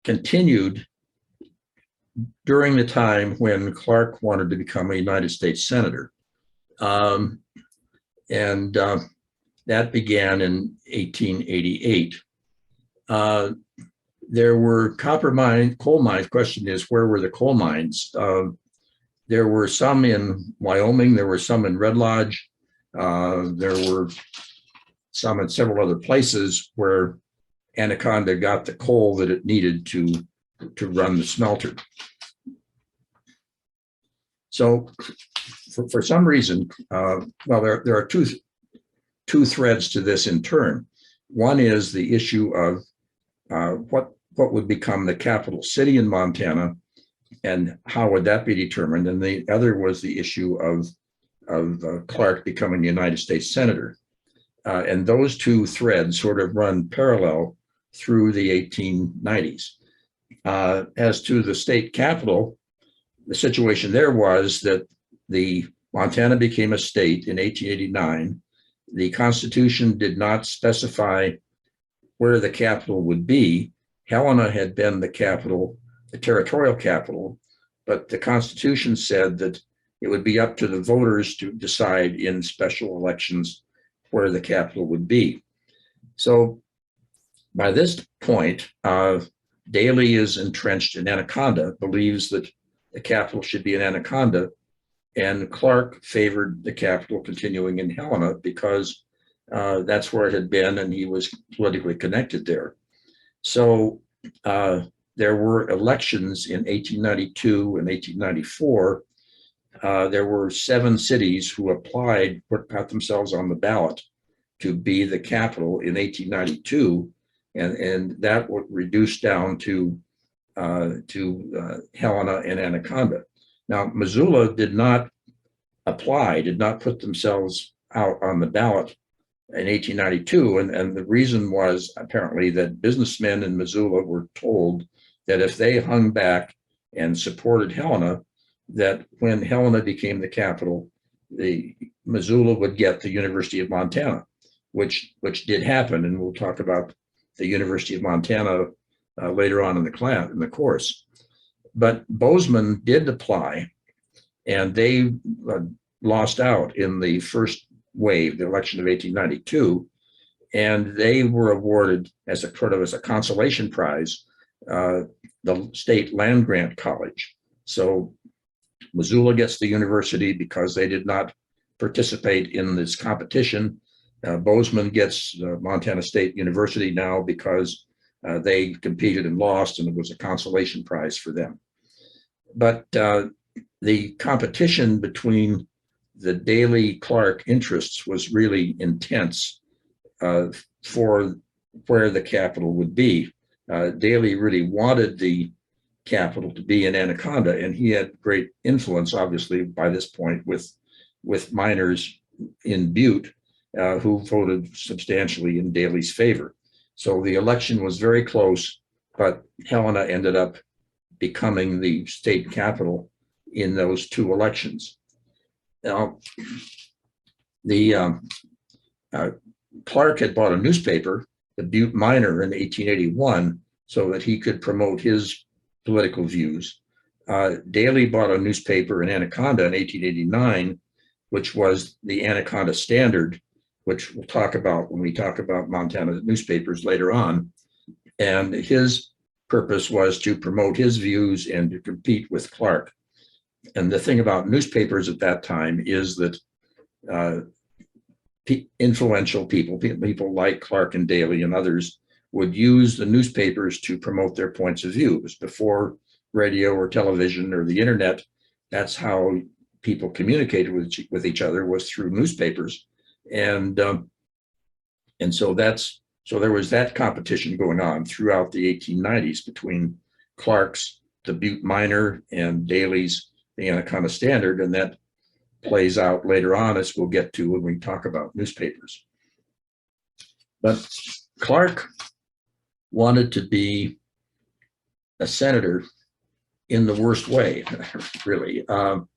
continued during the time when Clark wanted to become a United States Senator. That began in 1888. There were coal mines. Question is, where were the coal mines? There were some in Wyoming. There were some in Red Lodge. There were some in several other places where Anaconda got the coal that it needed to run the smelter. So for some reason, there are two threads to this in turn. One is the issue of what would become the capital city in Montana and how would that be determined. And the other was the issue of Clark becoming the United States Senator. And those two threads sort of run parallel through the 1890s. As to the state capital, the situation there was that the Montana became a state in 1889. The Constitution did not specify where the capital would be. Helena had been the capital, the territorial capital, but the Constitution said that it would be up to the voters to decide in special elections where the capital would be. So by this point, Daly is entrenched in Anaconda, believes that the capital should be in Anaconda, and Clark favored the capital continuing in Helena because that's where it had been and he was politically connected there. So there were elections in 1892 and 1894. There were 7 cities who applied, put themselves on the ballot to be the capital in 1892, and that would reduce down to Helena and Anaconda. Now, Missoula did not apply, did not put themselves out on the ballot in 1892, and the reason was apparently that businessmen in Missoula were told that if they hung back and supported Helena, that when Helena became the capital, the Missoula would get the University of Montana, which did happen, and we'll talk about the University of Montana later on in the course. But Bozeman did apply, and they lost out in the first wave, the election of 1892, and they were awarded as a consolation prize the state land grant college. So Missoula gets the university because they did not participate in this competition. Bozeman gets Montana State University now because they competed and lost, and it was a consolation prize for them. But the competition between the Daly-Clark interests was really intense for where the capital would be. Daly really wanted the capital to be in Anaconda, and he had great influence, obviously, by this point with miners in Butte who voted substantially in Daly's favor. So the election was very close, but Helena ended up becoming the state capital in those 2 elections. Now, the Clark had bought a newspaper, the Butte Miner, in 1881, so that he could promote his political views. Daly bought a newspaper in Anaconda in 1889, which was the Anaconda Standard, which we'll talk about when we talk about Montana newspapers later on. And his purpose was to promote his views and to compete with Clark. And the thing about newspapers at that time is that influential people like Clark and Daly and others would use the newspapers to promote their points of view. It was before radio or television or the internet. That's how people communicated with each other was through newspapers, and so there was that competition going on throughout the 1890s between Clark's The Butte Miner and Daly's The Anaconda Standard, and that plays out later on, as we'll get to when we talk about newspapers. But Clark wanted to be a senator in the worst way, really. And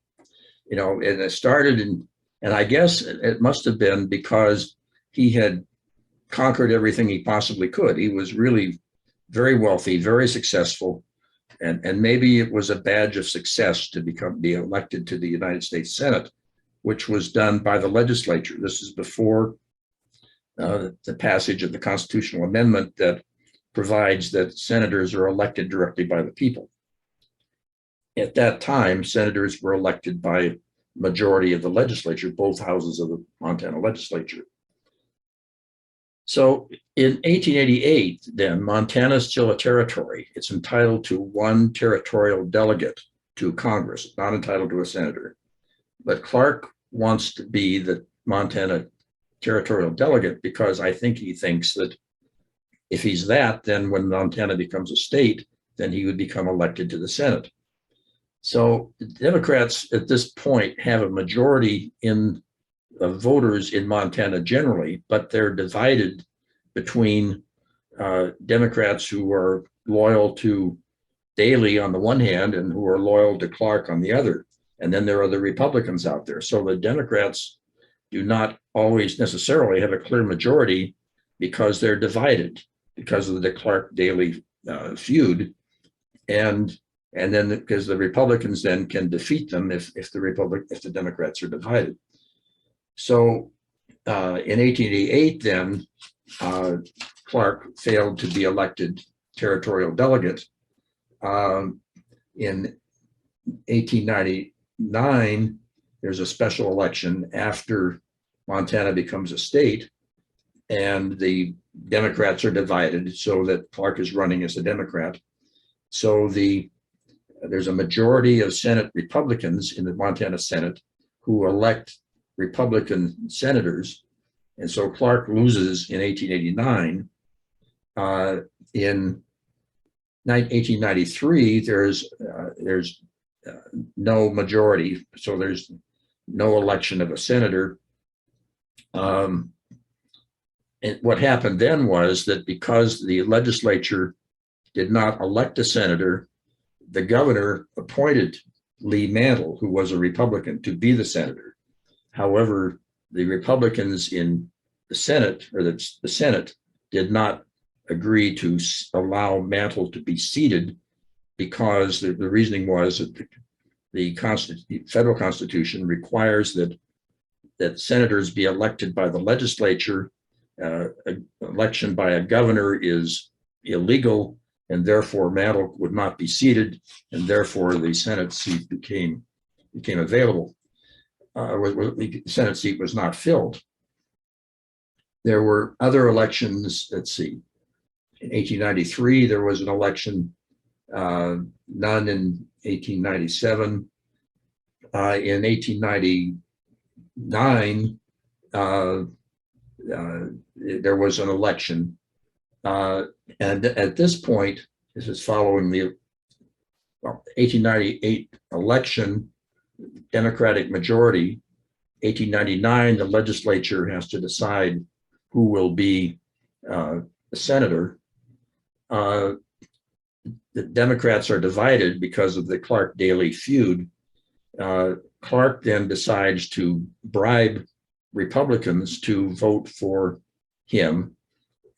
it started and I guess it must have been because he had conquered everything he possibly could. He was really very wealthy, very successful, and maybe it was a badge of success to be elected to the United States Senate, which was done by the legislature. This is before the passage of the constitutional amendment that provides that senators are elected directly by the people. At that time, senators were elected by majority of the legislature, both houses of the Montana legislature. So in 1888, then, Montana is still a territory. It's entitled to one territorial delegate to Congress, not entitled to a senator. But Clark wants to be the Montana territorial delegate because I think he thinks that if he's that, then when Montana becomes a state, then he would become elected to the Senate. So the Democrats at this point have a majority of voters in Montana generally, but they're divided between Democrats who are loyal to Daly on the one hand and who are loyal to Clark on the other. And then there are the Republicans out there. So the Democrats do not always necessarily have a clear majority because they're divided because of the Clark-Daly feud. And then because the Republicans then can defeat them if the Democrats are divided. So in 1888, then Clark failed to be elected territorial delegate. In 1899, there's a special election after Montana becomes a state, and the Democrats are divided so that Clark is running as a Democrat. So there's a majority of Senate Republicans in the Montana Senate who elect Republican senators. And so Clark loses in 1889. In 1893, there's no majority, so there's no election of a senator. And what happened then was that because the legislature did not elect a senator, the governor appointed Lee Mantle, who was a Republican, to be the senator. However, the Republicans in the Senate, or the Senate, did not agree to allow Mantle to be seated because the reasoning was that the federal Constitution requires that senators be elected by the legislature. Election by a governor is illegal, and therefore Mantle would not be seated, and therefore the Senate seat became available. The Senate seat was not filled. There were other elections. Let's see. In 1893, there was an election, none in 1897. In 1899, there was an election. And at this point, this is following the 1898 election, Democratic majority. 1899, the legislature has to decide who will be the senator. The Democrats are divided because of the Clark-Daly feud. Clark then decides to bribe Republicans to vote for him.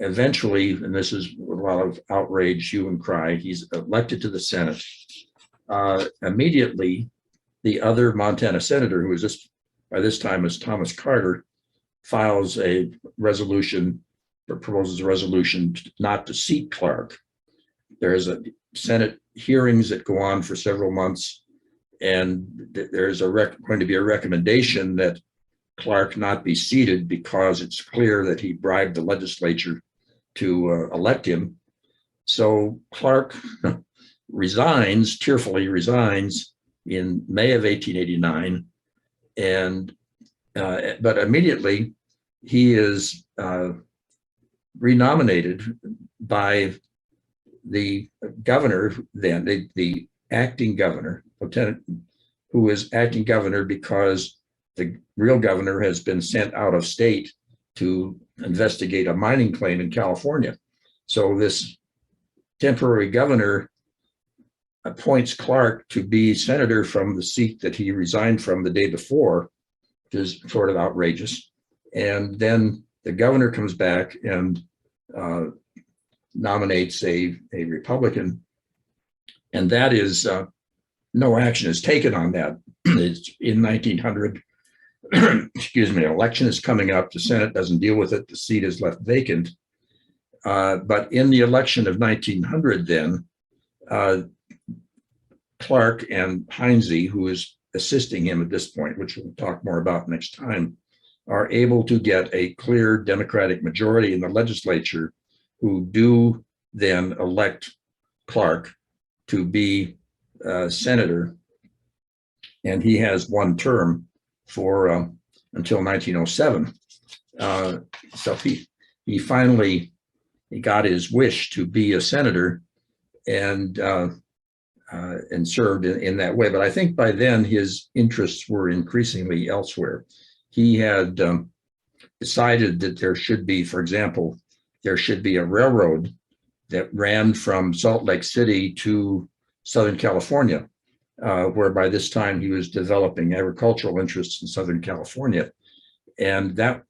Eventually, and this is a lot of outrage, hue and cry, he's elected to the Senate. Immediately, the other Montana senator, who is by this time is Thomas Carter, files a resolution or proposes a resolution not to seat Clark. There's a Senate hearings that go on for several months, and there's going to be a recommendation that Clark not be seated because it's clear that he bribed the legislature to elect him. So Clark tearfully resigns in May of 1889, And but immediately he is renominated by the governor, then the acting governor, lieutenant, who is acting governor because the real governor has been sent out of state to investigate a mining claim in California. So this temporary governor appoints Clark to be senator from the seat that he resigned from the day before, which is sort of outrageous. And then the governor comes back and nominates a Republican, and that is no action is taken on that. It's in 1900. Excuse me. Election is coming up. The Senate doesn't deal with it. The seat is left vacant. But in the election of 1900, then Clark and Heinze, who is assisting him at this point, which we'll talk more about next time, are able to get a clear Democratic majority in the legislature, who do then elect Clark to be senator, and he has one term for until 1907. So he finally got his wish to be a senator, and served in that way. But I think by then his interests were increasingly elsewhere. He had decided that there should be, for example, there should be a railroad that ran from Salt Lake City to Southern California, where by this time he was developing agricultural interests in Southern California. And that,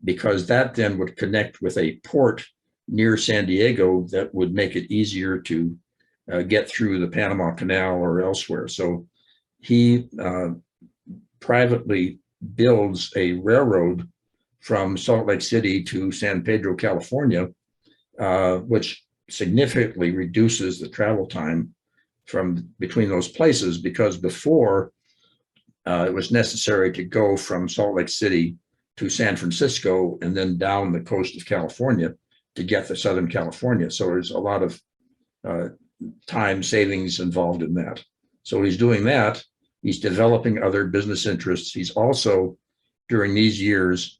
because that then would connect with a port near San Diego that would make it easier to get through the Panama Canal or elsewhere. So he privately builds a railroad from Salt Lake City to San Pedro, California, which significantly reduces the travel time from between those places, because before it was necessary to go from Salt Lake City to San Francisco and then down the coast of California to get to Southern California. So there's a lot of time savings involved in that. So he's doing that. He's developing other business interests. He's also, during these years,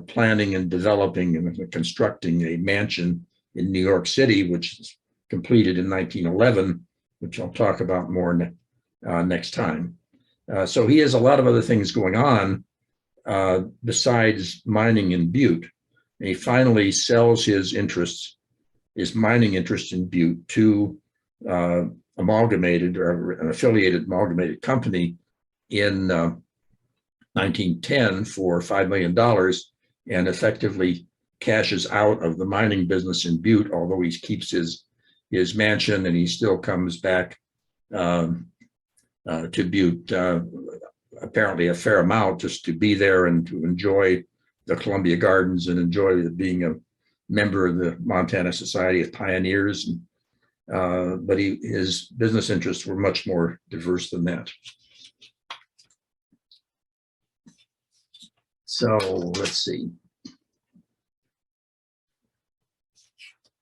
planning and developing and constructing a mansion in New York City, which is completed in 1911, which I'll talk about more next time. So he has a lot of other things going on besides mining in Butte. And he finally sells his interests, his mining interest in Butte, to Amalgamated, or an affiliated Amalgamated company, in 1910 for $5 million, and effectively cashes out of the mining business in Butte, although he keeps his mansion, and he still comes back to Butte apparently a fair amount, just to be there and to enjoy the Columbia Gardens and enjoy being a member of the Montana Society of Pioneers. But his business interests were much more diverse than that. So let's see.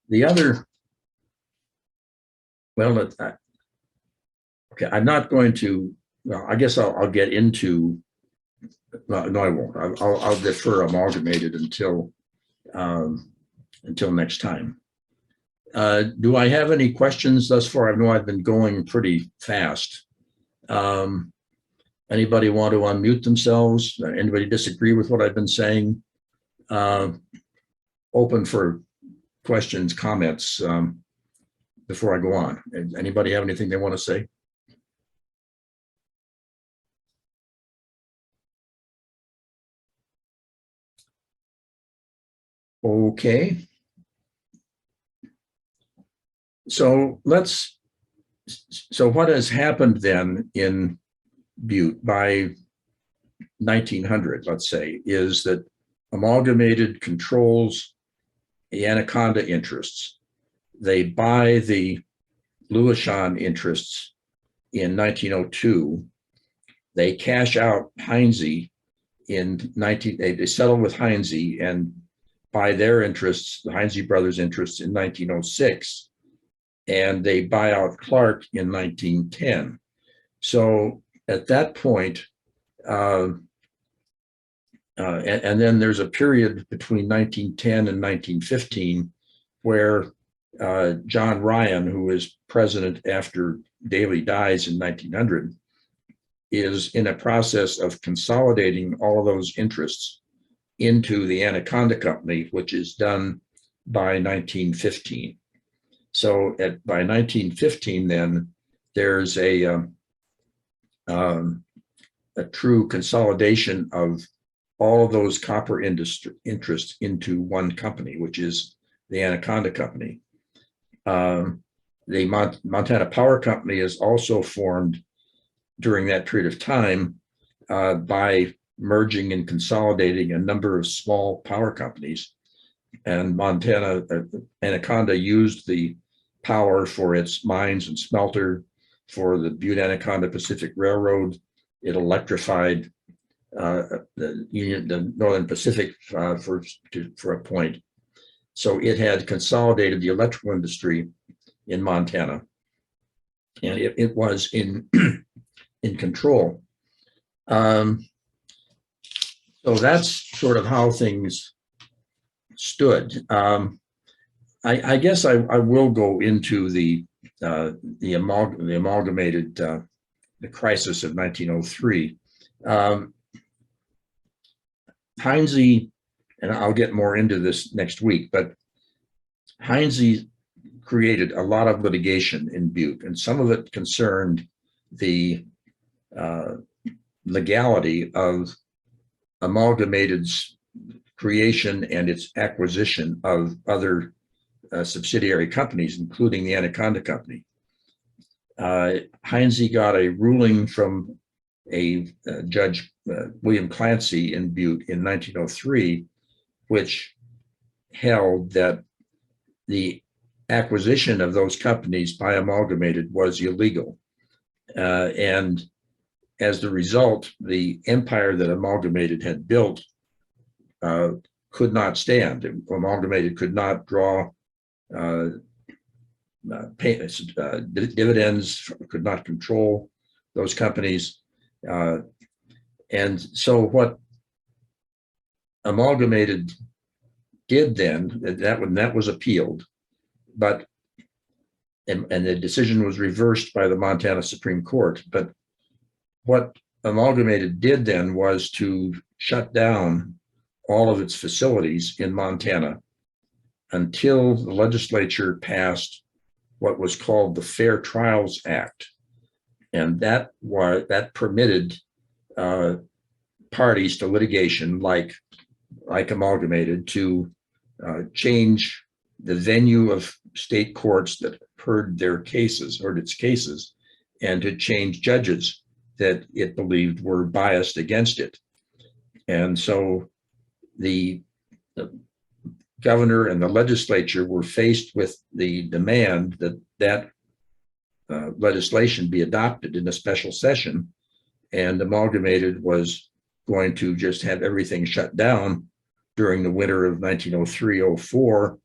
The other, well, okay, I'm not going to, well, I guess I'll get into, no, I won't. I'll defer Amalgamated until next time. Do I have any questions thus far? I know I've been going pretty fast. Anybody want to unmute themselves? Anybody disagree with what I've been saying? Open for questions, comments before I go on. Anybody have anything they want to say? Okay. So what has happened then in Butte by 1900, let's say, is that Amalgamated controls the Anaconda interests. They buy the Louishan interests in 1902. They cash out Heinze in they settle with Heinze and buy their interests, the Heinze brothers' interests, in 1906. And they buy out Clark in 1910. So at that point, And then there's a period between 1910 and 1915 where John Ryan, who is president after Daly dies in 1900, is in a process of consolidating all of those interests into the Anaconda Company, which is done by 1915. So by 1915, then there's a true consolidation of all of those copper industry interests into one company, which is the Anaconda Company. The Montana Power Company is also formed during that period of time by merging and consolidating a number of small power companies. And Anaconda used the power for its mines and smelter, for the Butte Anaconda Pacific Railroad. It electrified the Northern Pacific for a point. So it had consolidated the electrical industry in Montana, and it was in control. So that's sort of how things stood. I guess I will go into the amalgamated, the crisis of 1903. Heinze, and I'll get more into this next week, but Heinze created a lot of litigation in Butte, and some of it concerned the legality of Amalgamated's creation and its acquisition of other subsidiary companies, including the Anaconda Company. Heinze got a ruling from a Judge William Clancy in Butte in 1903, which held that the acquisition of those companies by Amalgamated was illegal. And as the result, the empire that Amalgamated had built could not stand. Amalgamated could not draw dividends, could not control those companies. And so what Amalgamated did then, that was appealed, but and the decision was reversed by the Montana Supreme Court. But what Amalgamated did then was to shut down all of its facilities in Montana until the legislature passed what was called the Fair Trials Act. And that permitted parties to litigation like Amalgamated to change the venue of state courts that heard its cases, and to change judges that it believed were biased against it. And so the governor and the legislature were faced with the demand that legislation be adopted in a special session, and Amalgamated was going to just have everything shut down during the winter of 1903-04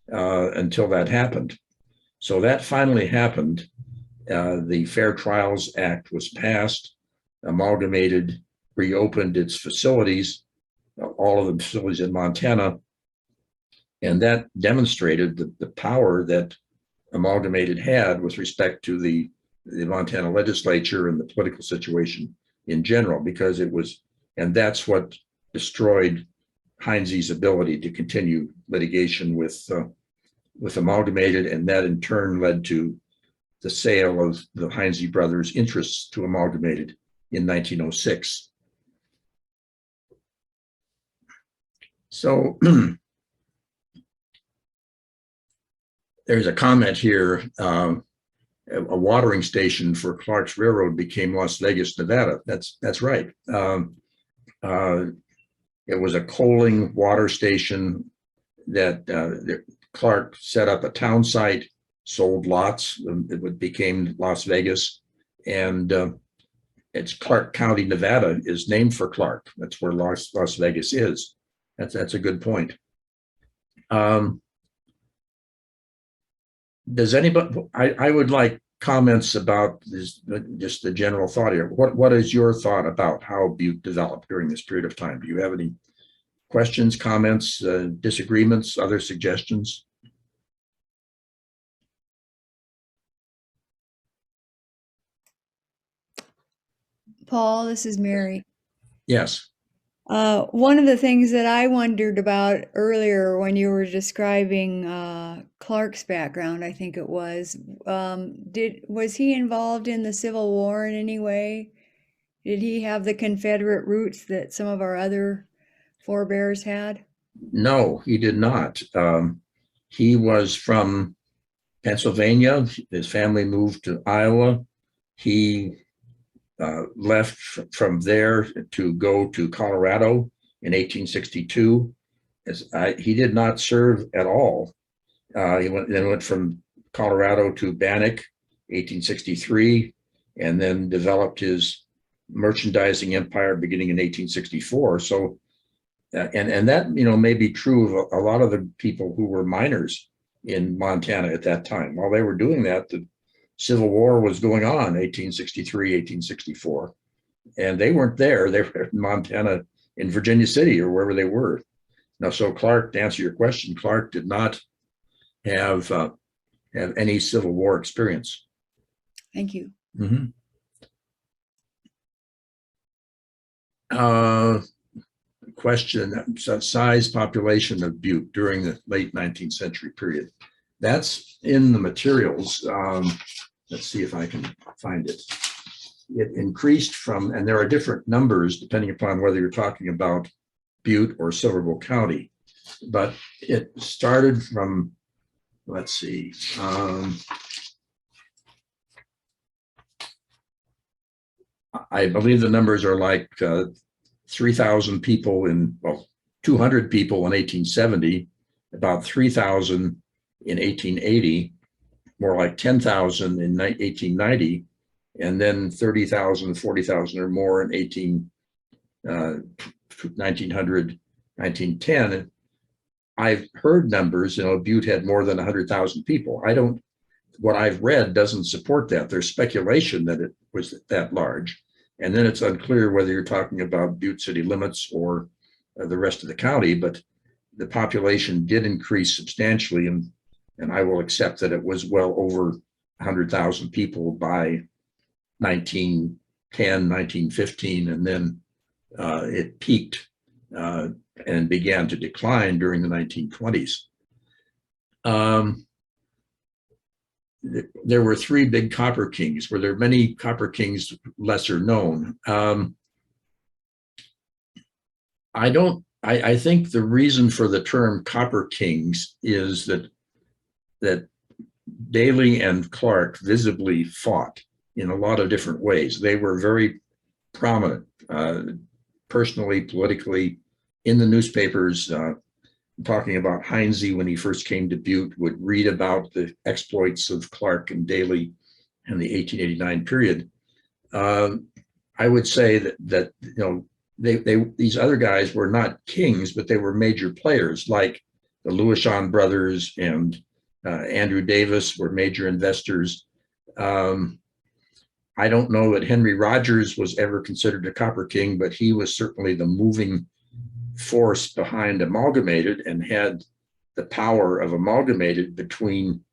until that happened. So that finally happened. The Fair Trials Act was passed. Amalgamated reopened its facilities, all of the facilities in Montana, and that demonstrated the power that Amalgamated had with respect to the Montana legislature and the political situation in general, because it was, and that's what destroyed Heinze's ability to continue litigation with Amalgamated, and that in turn led to the sale of the Heinze brothers' interests to Amalgamated in 1906. So there's a comment here. A watering station for Clark's Railroad became Las Vegas, Nevada. That's right. It was a coaling water station that Clark set up a town site, sold lots. It became Las Vegas, and it's Clark County, Nevada, is named for Clark. That's where Las Vegas is. That's a good point. Does anybody? I would like comments about this, just the general thought here. What is your thought about how Butte developed during this period of time? Do you have any questions, comments, disagreements, other suggestions? Paul, this is Mary. Yes. One of the things that I wondered about earlier when you were describing Clark's background, I think it was he involved in the Civil War in any way? Did he have the Confederate roots that some of our other forebears had? No, he did not. He was from Pennsylvania. His family moved to Iowa. He left from there to go to Colorado in 1862. He did not serve at all. He went from Colorado to Bannock, 1863, and then developed his merchandising empire beginning in 1864. So, and that may be true of a lot of the people who were miners in Montana at that time. While they were doing that, the Civil War was going on, 1863, 1864, and they weren't there. They were in Montana, in Virginia City, or wherever they were. Now, so Clark, to answer your question, Clark did not have any Civil War experience. Thank you. Mm-hmm. Question: size, population of Butte during the late 19th century period. That's in the materials. Let's see if I can find it. It increased from, and there are different numbers depending upon whether you're talking about Butte or Silver County, but it started from, let's see, I believe the numbers are like 3,000 people well, 200 people in 1870, about 3,000 in 1880, more like 10,000 in 1890, and then 30,000, 40,000 or more in 1900, 1910. I've heard numbers, Butte had more than 100,000 people. What I've read doesn't support that. There's speculation that it was that large. And then it's unclear whether you're talking about Butte city limits or the rest of the county, but the population did increase substantially, and I will accept that it was well over 100,000 people by 1910, 1915, and then it peaked and began to decline during the 1920s. There were three big copper kings. Were there many copper kings lesser known? I think the reason for the term copper kings is that Daly and Clark visibly fought in a lot of different ways. They were very prominent, personally, politically, in the newspapers. Talking about Heinze when he first came to Butte, would read about the exploits of Clark and Daly in the 1889 period. I would say that these other guys were not kings, but they were major players, like the Lewishon brothers and Andrew Davis were major investors. I don't know that Henry Rogers was ever considered a copper king, but he was certainly the moving force behind Amalgamated and had the power of Amalgamated between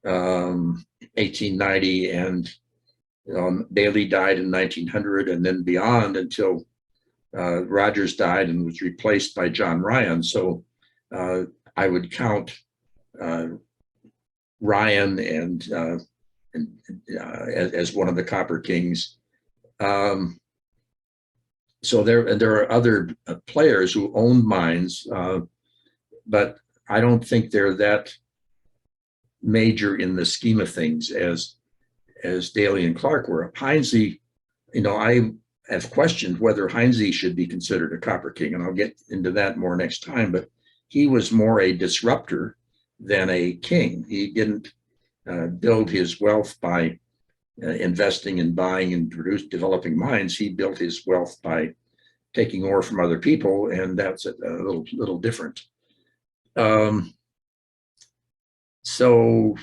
1890 and Daly died in 1900 and then beyond until Rogers died and was replaced by John Ryan. So I would count Ryan as one of the copper kings. So there are other players who own mines, but I don't think they're that major in the scheme of things as Daly and Clark were. Heinze, I have questioned whether Heinze should be considered a copper king, and I'll get into that more next time, but he was more a disruptor than a king. He didn't build his wealth by investing and buying and developing mines. He built his wealth by taking ore from other people, and that's a little different. So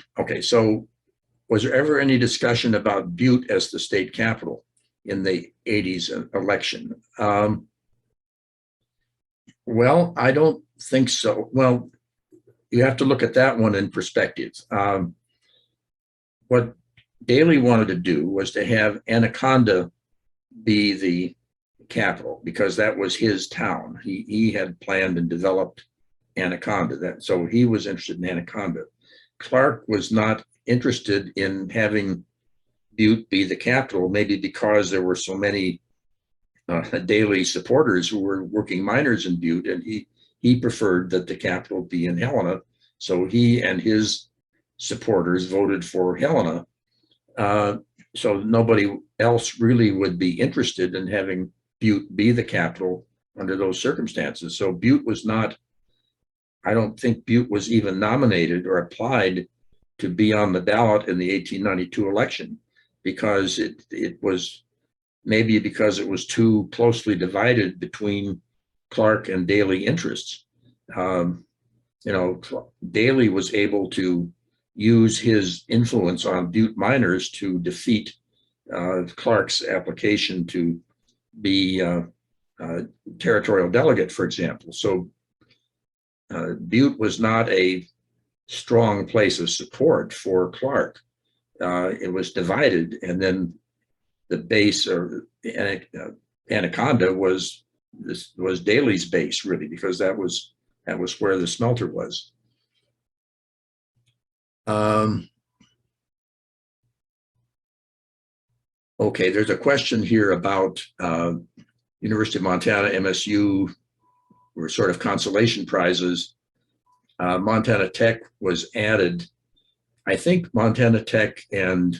was there ever any discussion about Butte as the state capital in the 80s election? Well, I don't think so. Well, you have to look at that one in perspective. What Daly wanted to do was to have Anaconda be the capital because that was his town. He had planned and developed Anaconda, so he was interested in Anaconda. Clark was not interested in having Butte be the capital, maybe because there were so many Daly supporters who were working miners in Butte, and he preferred that the capital be in Helena. So he and his supporters voted for Helena. So nobody else really would be interested in having Butte be the capital under those circumstances. So Butte was not, I don't think Butte was even nominated or applied to be on the ballot in the 1892 election because it was maybe because it was too closely divided between Clark and Daly interests. Daly was able to use his influence on Butte miners to defeat Clark's application to be territorial delegate, for example. So Butte was not a strong place of support for Clark. It was divided, and then the base or Anaconda was Daly's base, really, because that was where the smelter was. Okay, there's a question here about University of Montana, MSU were sort of consolation prizes. Montana Tech was added. I think Montana Tech and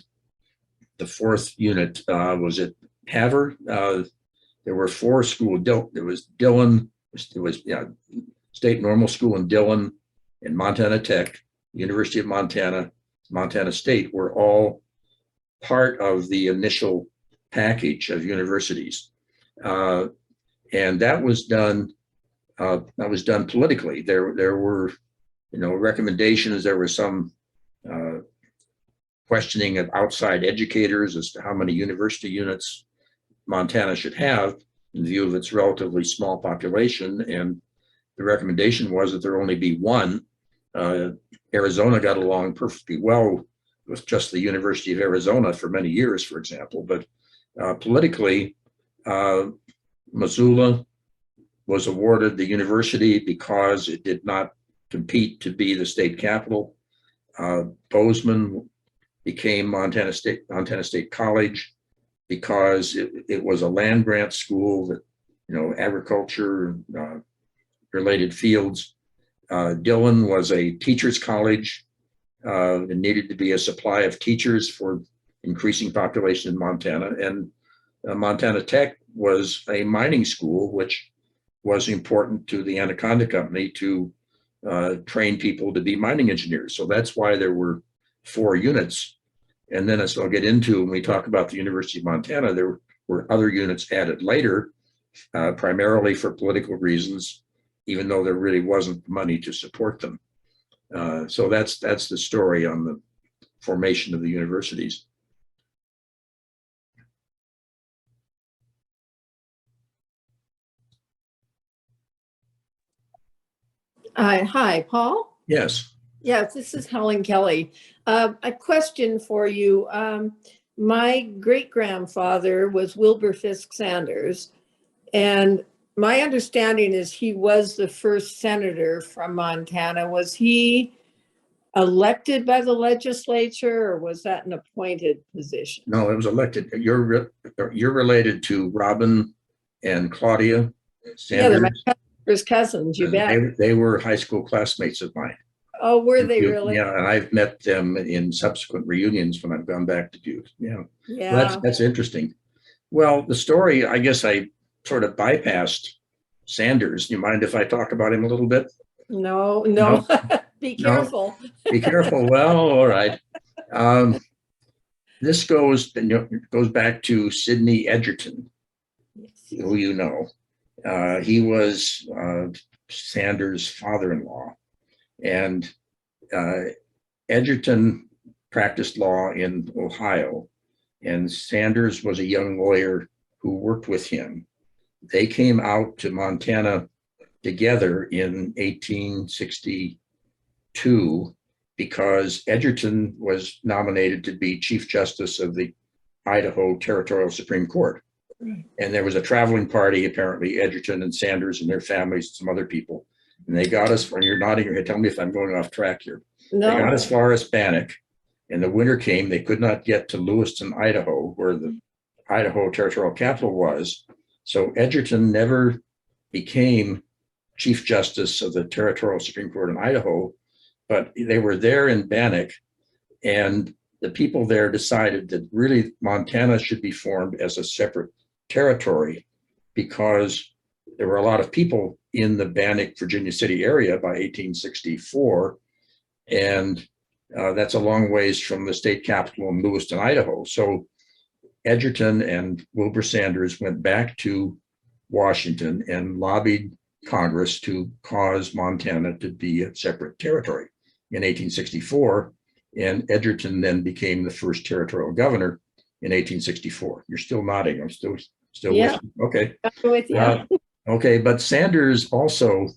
the fourth unit was at Havre. There were four schools. There was Dillon. There was State Normal School in Dillon, and Montana Tech, University of Montana, Montana State were all part of the initial package of universities, and that was done. Politically. There were, recommendations. There was some questioning of outside educators as to how many university units Montana should have in view of its relatively small population. And the recommendation was that there only be one. Arizona got along perfectly well with just the University of Arizona for many years, for example. But politically, Missoula was awarded the university because it did not compete to be the state capital. Bozeman became Montana State College because it was a land grant school that, agriculture, related fields. Dillon was a teacher's college. It needed to be a supply of teachers for increasing population in Montana. And Montana Tech was a mining school, which was important to the Anaconda Company to train people to be mining engineers. So that's why there were four units. And then, as I'll get into when we talk about the University of Montana, there were other units added later, primarily for political reasons, even though there really wasn't money to support them. So that's the story on the formation of the universities. Hi, Paul. Yes. Yes, this is Helen Kelly. A question for you. My great-grandfather was Wilbur Fisk Sanders, and my understanding is he was the first senator from Montana. Was he elected by the legislature, or was that an appointed position? No, it was elected. You're related to Robin and Claudia Sanders. Yeah, they're my cousins, you bet. They were high school classmates of mine. Oh, were they really? Yeah, and I've met them in subsequent reunions when I've gone back to Butte. Yeah. Yeah. That's interesting. Well, the story, I guess I sort of bypassed Sanders. You mind if I talk about him a little bit? No. Be careful. No. Be careful. Well, all right. This goes back to Sidney Edgerton, who you know. He was Sanders' father-in-law. And Edgerton practiced law in Ohio, and Sanders was a young lawyer who worked with him. They came out to Montana together in 1862 because Edgerton was nominated to be Chief Justice of the Idaho Territorial Supreme Court. And there was a traveling party, apparently Edgerton and Sanders and their families, some other people. And they got us, when you're nodding your head, tell me if I'm going off track here. No. They got as far as Bannock, and the winter came, they could not get to Lewiston, Idaho, where the Idaho Territorial Capital was. So Edgerton never became Chief Justice of the Territorial Supreme Court in Idaho, but they were there in Bannock, and the people there decided that really Montana should be formed as a separate territory because there were a lot of people in the Bannock, Virginia City area by 1864, and that's a long ways from the state capital in Lewiston, Idaho. So Edgerton and Wilbur Sanders went back to Washington and lobbied Congress to cause Montana to be a separate territory in 1864. And Edgerton then became the first territorial governor in 1864. You're still nodding. I'm still Yeah. with you. Okay. I'm with you. Okay, but Sanders also,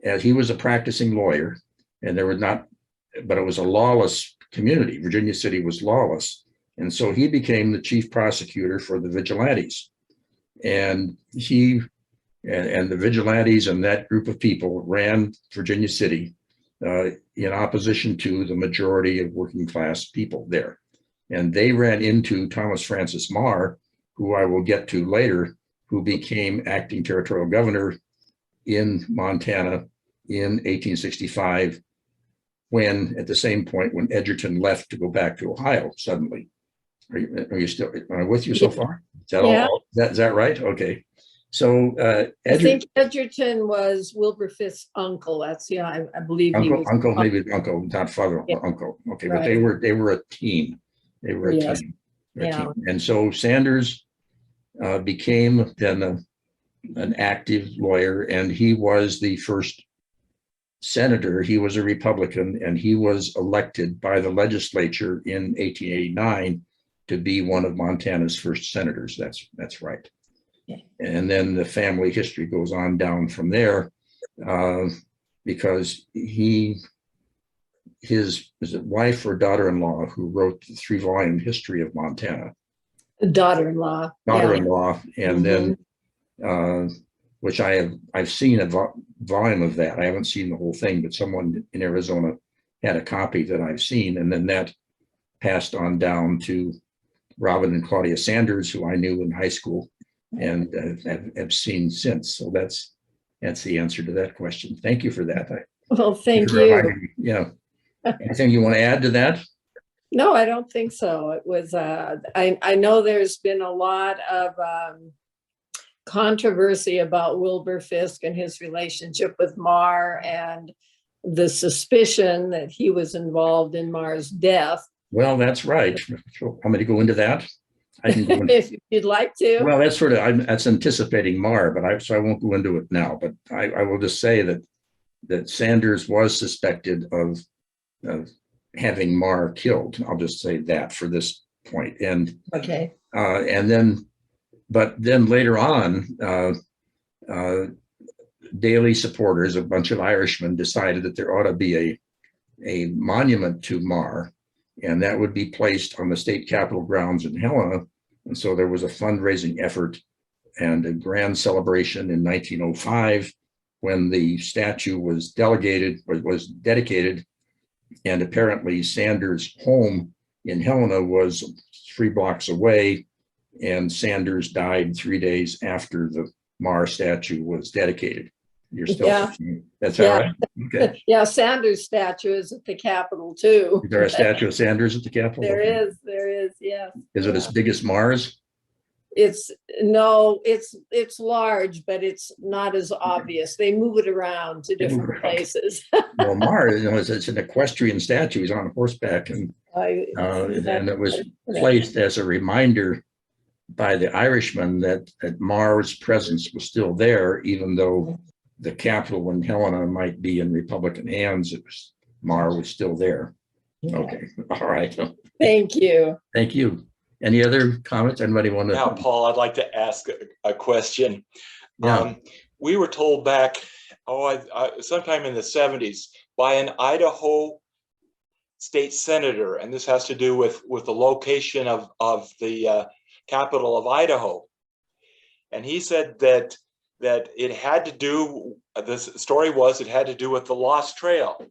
as he was a practicing lawyer, and there were not, but it was a lawless community. Virginia City was lawless. And so he became the chief prosecutor for the vigilantes. And he and the vigilantes and that group of people ran Virginia City in opposition to the majority of working class people there. And they ran into Thomas Francis Meagher, who I will get to later, who became acting territorial governor in Montana in 1865, when at the same point when Edgerton left to go back to Ohio suddenly. Are you still with you so far? Is that Yeah. all? Is that right? Okay. So I think Edgerton was Wilbur Fisk's uncle. That's I believe he was uncle, maybe uncle, not father, Yeah. uncle. Okay, Right. but they were a team. They were a Yes. team. Yeah. And so Sanders became then an active lawyer, and he was the first senator. He was a Republican, and he was elected by the legislature in 1889 to be one of Montana's first senators. That's right. Yeah. And then the family history goes on down from there, because his wife or daughter-in-law who wrote the 3-volume history of Montana. Daughter-in-law. Daughter-in-law, and Mhm. then which I've seen a volume of that. I haven't seen the whole thing, but someone in Arizona had a copy that I've seen, and then that passed on down to Robin and Claudia Sanders, who I knew in high school and have seen since. So that's the answer to that question. Thank you for that. Well, thank for you. reminding me. Yeah. Anything you want to add to that? No, I don't think so. It was, I know there's been a lot of controversy about Wilbur Fisk and his relationship with Meagher and the suspicion that he was involved in Meagher's death. Well, that's right. So I'm going to go into that. I can go into, If you'd like to. well, that's sort of, that's anticipating Meagher, but so I won't go into it now. But I will just say that Sanders was suspected of having Meagher killed. I'll just say that for this point. And Okay. and then, but then later on, Daly supporters, a bunch of Irishmen, decided that there ought to be a monument to Meagher, and that would be placed on the state capitol grounds in Helena. And so there was a fundraising effort and a grand celebration in 1905 when the statue was dedicated. And apparently Sanders' home in Helena was 3 blocks away, and Sanders died 3 days after the Meagher statue was dedicated. You're still, Yeah. That's Yeah. all right? Okay. Yeah, Sanders' statue is at the Capitol too. Is there a statue of Sanders at the Capitol? There Okay. is, yes. Is it as big as Meagher's? It's large, but it's not as obvious. They move it around to different places. Well, Meagher, it's an equestrian statue. He's on horseback, and it was placed as a reminder by the Irishmen that Meagher's presence was still there, even though the Capitol in Helena might be in Republican hands. Meagher was still there. Okay, all right. Thank you. Thank you. Any other comments? Anybody want to? Now, Paul, I'd like to ask a question. Yeah. We were told back, sometime in the 70s by an Idaho state senator, and this has to do with the location of the capital of Idaho. And he said that it had to do, the story was it had to do with the Lost Trail.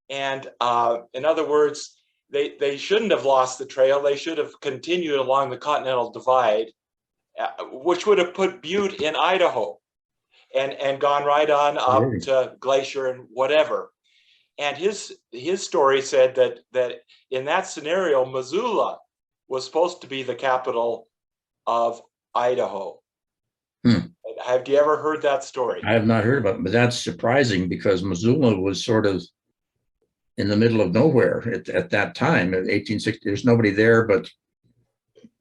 And in other words, they shouldn't have lost the trail. They should have continued along the Continental Divide, which would have put Butte in Idaho and gone right on up to Glacier and whatever. And his story said that in that scenario, Missoula was supposed to be the capital of Idaho. Have you ever heard that story? I have not heard about it, but that's surprising because Missoula was sort of in the middle of nowhere at that time. In 1860, there's nobody there but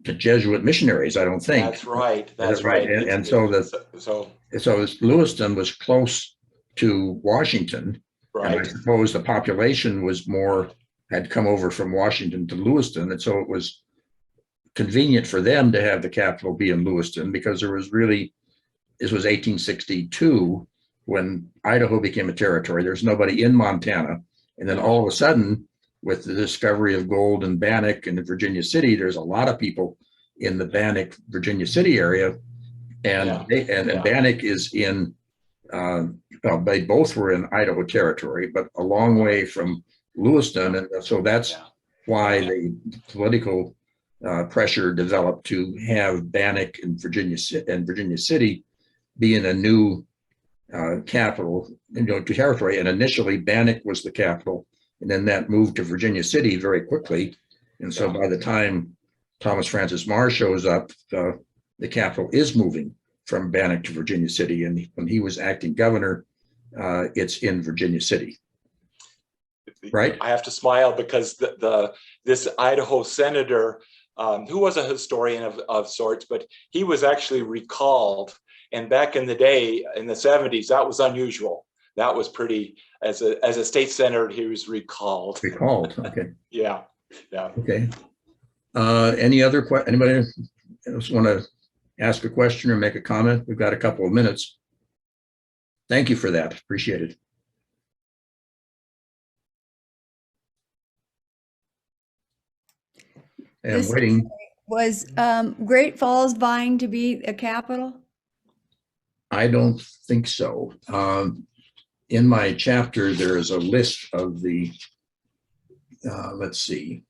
the Jesuit missionaries, I don't think. That's right. That's right. And so Lewiston was close to Washington. Right. And I suppose the population was had come over from Washington to Lewiston. And so it was convenient for them to have the capital be in Lewiston because this was 1862 when Idaho became a territory. There's nobody in Montana. And then all of a sudden, with the discovery of gold in Bannock and Virginia City, there's a lot of people in the Bannock, Virginia City area. And Bannock is in, they both were in Idaho territory, but a long way from Lewiston. And so that's why the political pressure developed to have Bannock and Virginia City be in a new capital, territory. And initially Bannock was the capital, and then that moved to Virginia City very quickly. And so by the time Thomas Francis Meagher shows up, the capital is moving from Bannock to Virginia City. And when he was acting governor, it's in Virginia City. Right. I have to smile because this Idaho senator, who was a historian of sorts, but he was actually recalled. And back in the day, in the 70s, that was unusual. That was pretty, as a state senator, he was recalled. Recalled, okay. Yeah. Okay. Anybody else want to ask a question or make a comment? We've got a couple of minutes. Thank you for that. Appreciate it. And waiting. Was Great Falls vying to be a capital? I don't think so. In my chapter, there is a list of the, let's see,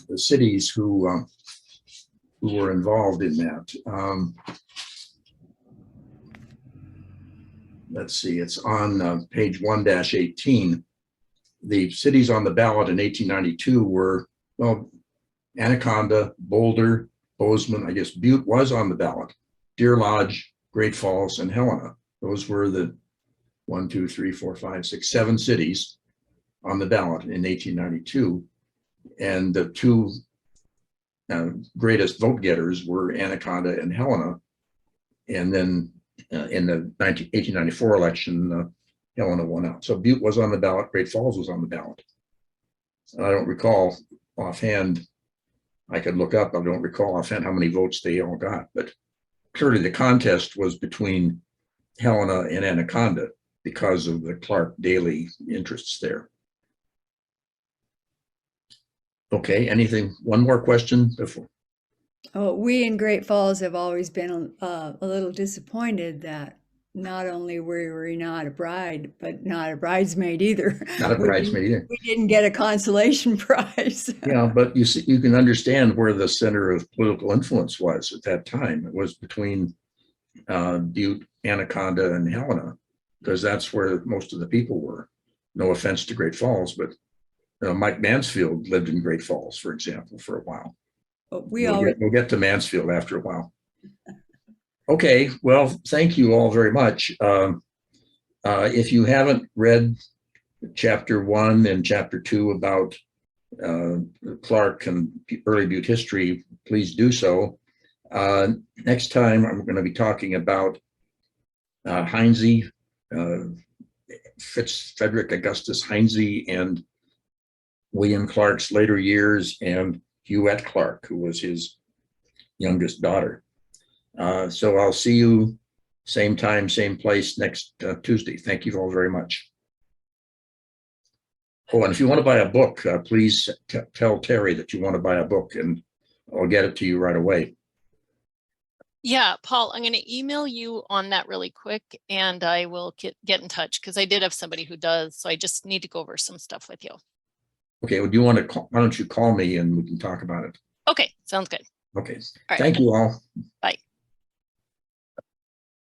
the cities who were involved in that. Let's see, it's on page 1-18. The cities on the ballot in 1892 were, Anaconda, Boulder, Bozeman, I guess Butte was on the ballot, Deer Lodge, Great Falls, and Helena. Those were the 7 cities on the ballot in 1892. And the two greatest vote getters were Anaconda and Helena. And then in the 1894 election, Helena won out. So Butte was on the ballot, Great Falls was on the ballot. I don't recall offhand, I could look up, I don't recall offhand how many votes they all got, but clearly the contest was between Helena and Anaconda because of the Clark Daly interests there. Okay, anything, one more question before? Oh, we in Great Falls have always been a little disappointed that not only were we not a bride, but not a bridesmaid either. Not a bridesmaid either. We didn't get a consolation prize. Yeah, but you see, you can understand where the center of political influence was at that time. It was between Butte, Anaconda, and Helena, because that's where most of the people were. No offense to Great Falls, but Mike Mansfield lived in Great Falls, for example, for a while. But We'll get to Mansfield after a while. Okay, well, thank you all very much. If you haven't read chapter 1 and chapter 2 about Clark and early Butte history, please do so. Next time, I'm going to be talking about Heinze Frederick Augustus Heinze and William Clark's later years, and Huette Clark, who was his youngest daughter. So I'll see you same time, same place next Tuesday. Thank you all very much. Oh, and if you want to buy a book, please tell Terry that you want to buy a book, and I'll get it to you right away. Yeah, Paul, I'm going to email you on that really quick, and I will get in touch because I did have somebody who does. So I just need to go over some stuff with you. Okay, well, do you want to call, why don't you call me and we can talk about it? Okay, sounds good. Okay, All right. thank you all.